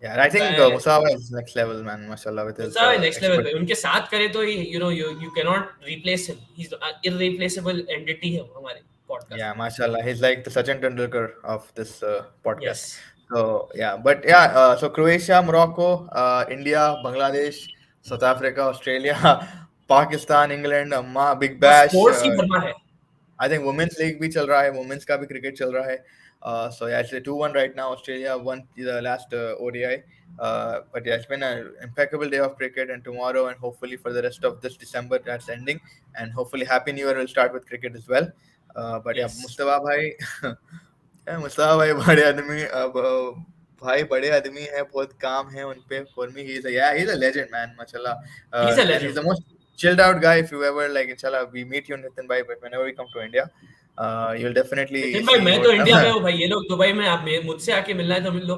yeah, I think मैं मुस्तफा भाई is next level, man, mashallah, with his Mustafa भाई नेक्स्ट लेवल पे, expertise. उनके साथ करे तो you can not replace him, he is irreplaceable entity है वो हमारे podcast Yeah, mashallah. He's like the Sachin Tendulkar of this में। podcast. Yes, So yeah, but yeah, so Croatia, Morocco, India, Bangladesh, South Africa, Australia, Pakistan, England, Big बस Bash. Sports ही भरना है। I think women's league भी चल रहा है, women's का भी cricket चल रहा है. So yeah, it's a 2-1 right now. Australia won the last ODI. But yeah, it's been an impeccable day of cricket, and tomorrow and hopefully for the rest of this December that's ending, and hopefully Happy New Year will start with cricket as well. But yeah, yes, Mustafa bhai, yeah, Mustafa bhai बड़े आदमी, अब भाई बड़े आदमी है, बहुत काम है उन पे. For me, he's a legend, man, mashallah. He is a And he's legend. the most chilled out guy. If you ever like, inshallah, we meet you, Nitin bhai, but whenever we come to India, you'll definitely Nitin भाई see मैं what. तो India में हूँ भाई, ये लोग Dubai में, आप मुझसे आके मिलना है तो मिल लो।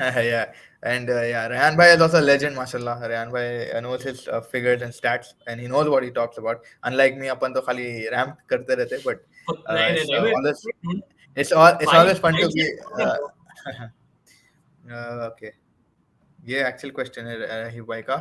Yeah, and yeah, Rehan bhai is also a legend, mashallah. Rehan bhai knows his figures and stats, and he knows what he talks about. Unlike me, अपन तो खाली रैम्प करते रहते, but नहीं नहीं It's नहीं always मैं it's five always fun five to से be bro. okay. ये एक्चुअल क्वेश्चन है राहीव भाई का.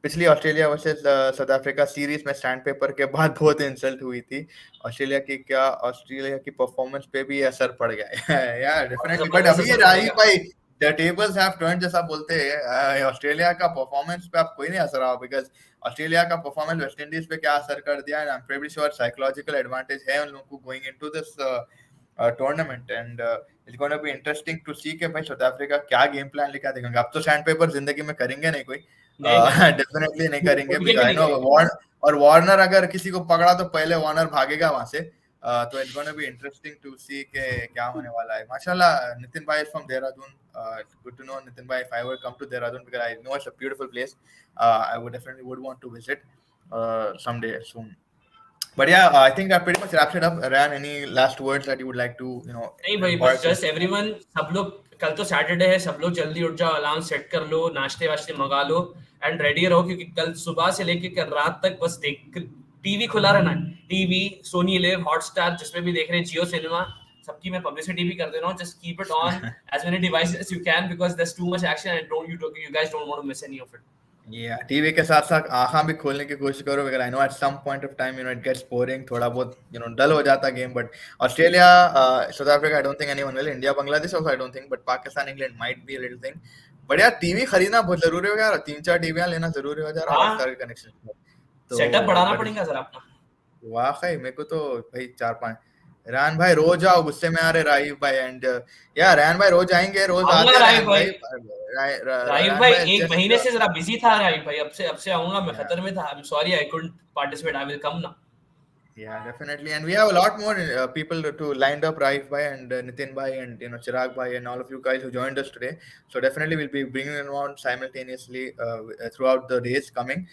पिछली Australia versus south Africa series में सैंड पेपर के बाद बहुत इंसल्ट हुई थी. ऑस्ट्रेलिया की परफॉर्मेंस पे भी असर पड़ गया है. यार बहुत डेफिनेटली. बट जबरदस्त अभी ये असर राहीव पड़ेगा. भाई द टेबल्स हैव टर्न्ड जैसा बोलते हैं. ऑस्ट्रेलिया का परफॉर्मेंस पे आप कोई नहीं असर रहा बिकॉज ऑस्ट्रेलिया का परफॉर्मेंस वेस्ट इंडीज पे क्या असर कर दिया. And I am pretty sure psychological advantage है उन लोगों को going into this tournament. And it's gonna be interesting to see के भाई साउथ अफ्रीका क्या गेम प्लान लेकर देखेंगे. अब तो सैंड पेपर जिंदगी में करेंगे नहीं कोई. नहीं नहीं डेफिनेटली नहीं करेंगे उठ के बिकॉज भी आई नहीं नो करेंगे. वार्न और वार्नर अगर किसी को पकड़ा तो पहले वार्नर भागेगा वहां से. तो it's gonna be interesting to see के क्या होने वाला है. माशाल्लाह नितिन भाई from Dehradun. Good to know Nitin भाई. If I ever come to Dehradun because I know it's a beautiful place. I would definitely would want to visit someday soon. But yeah, I think that pretty much wraps it up. Ryan, any last words that you would like to, नहीं भाई बस impart to? Just everyone सब लोग कल तो Saturday है सब लोग जल्दी उठ जाओ अलार्म सेट कर लो नाश्ते वाश्ते मंगा लो एंड रेडी रहो क्योंकि कल सुबह से लेके कल रात तक बस देख टीवी खुला रहना है. टीवी सोनी लिव हॉटस्टार जिसमें भी देख रहे हैं जियो सिनेमा सबकी मैं पब्लिसिटी भी कर दे रहा हूँ. Just keep it on as many devices you can because there is too much action and don't you guys don't want to miss any of it. Yeah, TV के साथ साथ आँखें भी खोलने की कोशिश करो because I know at some point of time it gets boring. थोड़ा बहुत डल हो जाता game. But Australia, South Africa, I don't think anyone will. India, Bangladesh also I don't think. But Pakistan, England might be a little thing. But यार TV खरीदना बहुत जरूरी हो गया. 3-4 टीवियां लेना जरूरी हो जा रहा हाँ हॉटस्टार के कनेक्शन. तो सेटअप बढ़ाना बट पड़ेगा सर अपना. वाकई मेरे को तो भाई 4-5. रैन भाई रोज आओ. गुस्से में आ रहे राहीव भाई. एंड या रैन भाई रोज आएंगे. रोज आऊंगा आते राहिब रैन भाई. भाई. राहिब रैन भाई भाई एक महीने जस्ट से जरा बिजी था राहिब भाई. अब से आऊंगा. मैं खतर में था. I am sorry I couldn't participate. I will come ना. Yeah, definitely. And we have a lot more people to lined up, Raif Bhai and Nitin Bhai and Chirag Bhai and all of you guys who joined us today. So definitely we'll be bringing them on simultaneously throughout the days coming.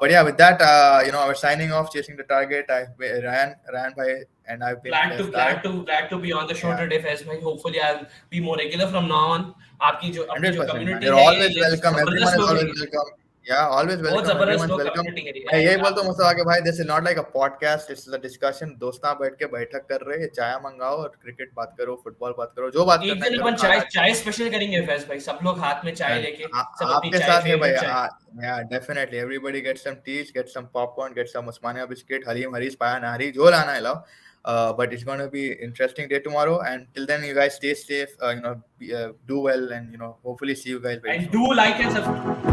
But yeah, with that, our signing off, chasing the target. Ryan Bhai, and I've been Glad to Faiz glad Tariq. to glad to be on the show Yeah, today Faiz भाई. Hopefully I'll be more regular from now on. आपकी जो अपनी जो 100%, man. Community You're है always ये welcome. Everyone जबरदस्त is लोग है always ये. welcome. Yeah, always बहुत welcome. जबरदस्त Everyone's लोग welcome. कम्युनिटी है मैं यही एंड बोलता हूँ मुस्तफा के भाई, this is not like a podcast, it's a discussion. दोस्त बैठ के बैठक कर रहे हैं, चाय मंगाओ और क्रिकेट बात करो, फुटबॉल बात करो, जो बात एक करना है दिन करो, अपन चाय खाना. चाय स्पेशल करेंगे फैज भाई. सब लोग हाथ में चाय And लेके सब अपनी आपके चाय साथ है भाई. फेवरेट चाय. Yeah, definitely. Everybody get some teas, get some popcorn, get some Osmania biscuit, Harim Haris, Paya Nahari, जो लाना है लाओ. But it's going to be interesting day tomorrow. And till then, you guys stay safe. Do well, and hopefully see you guys very And soon. do like and subscribe.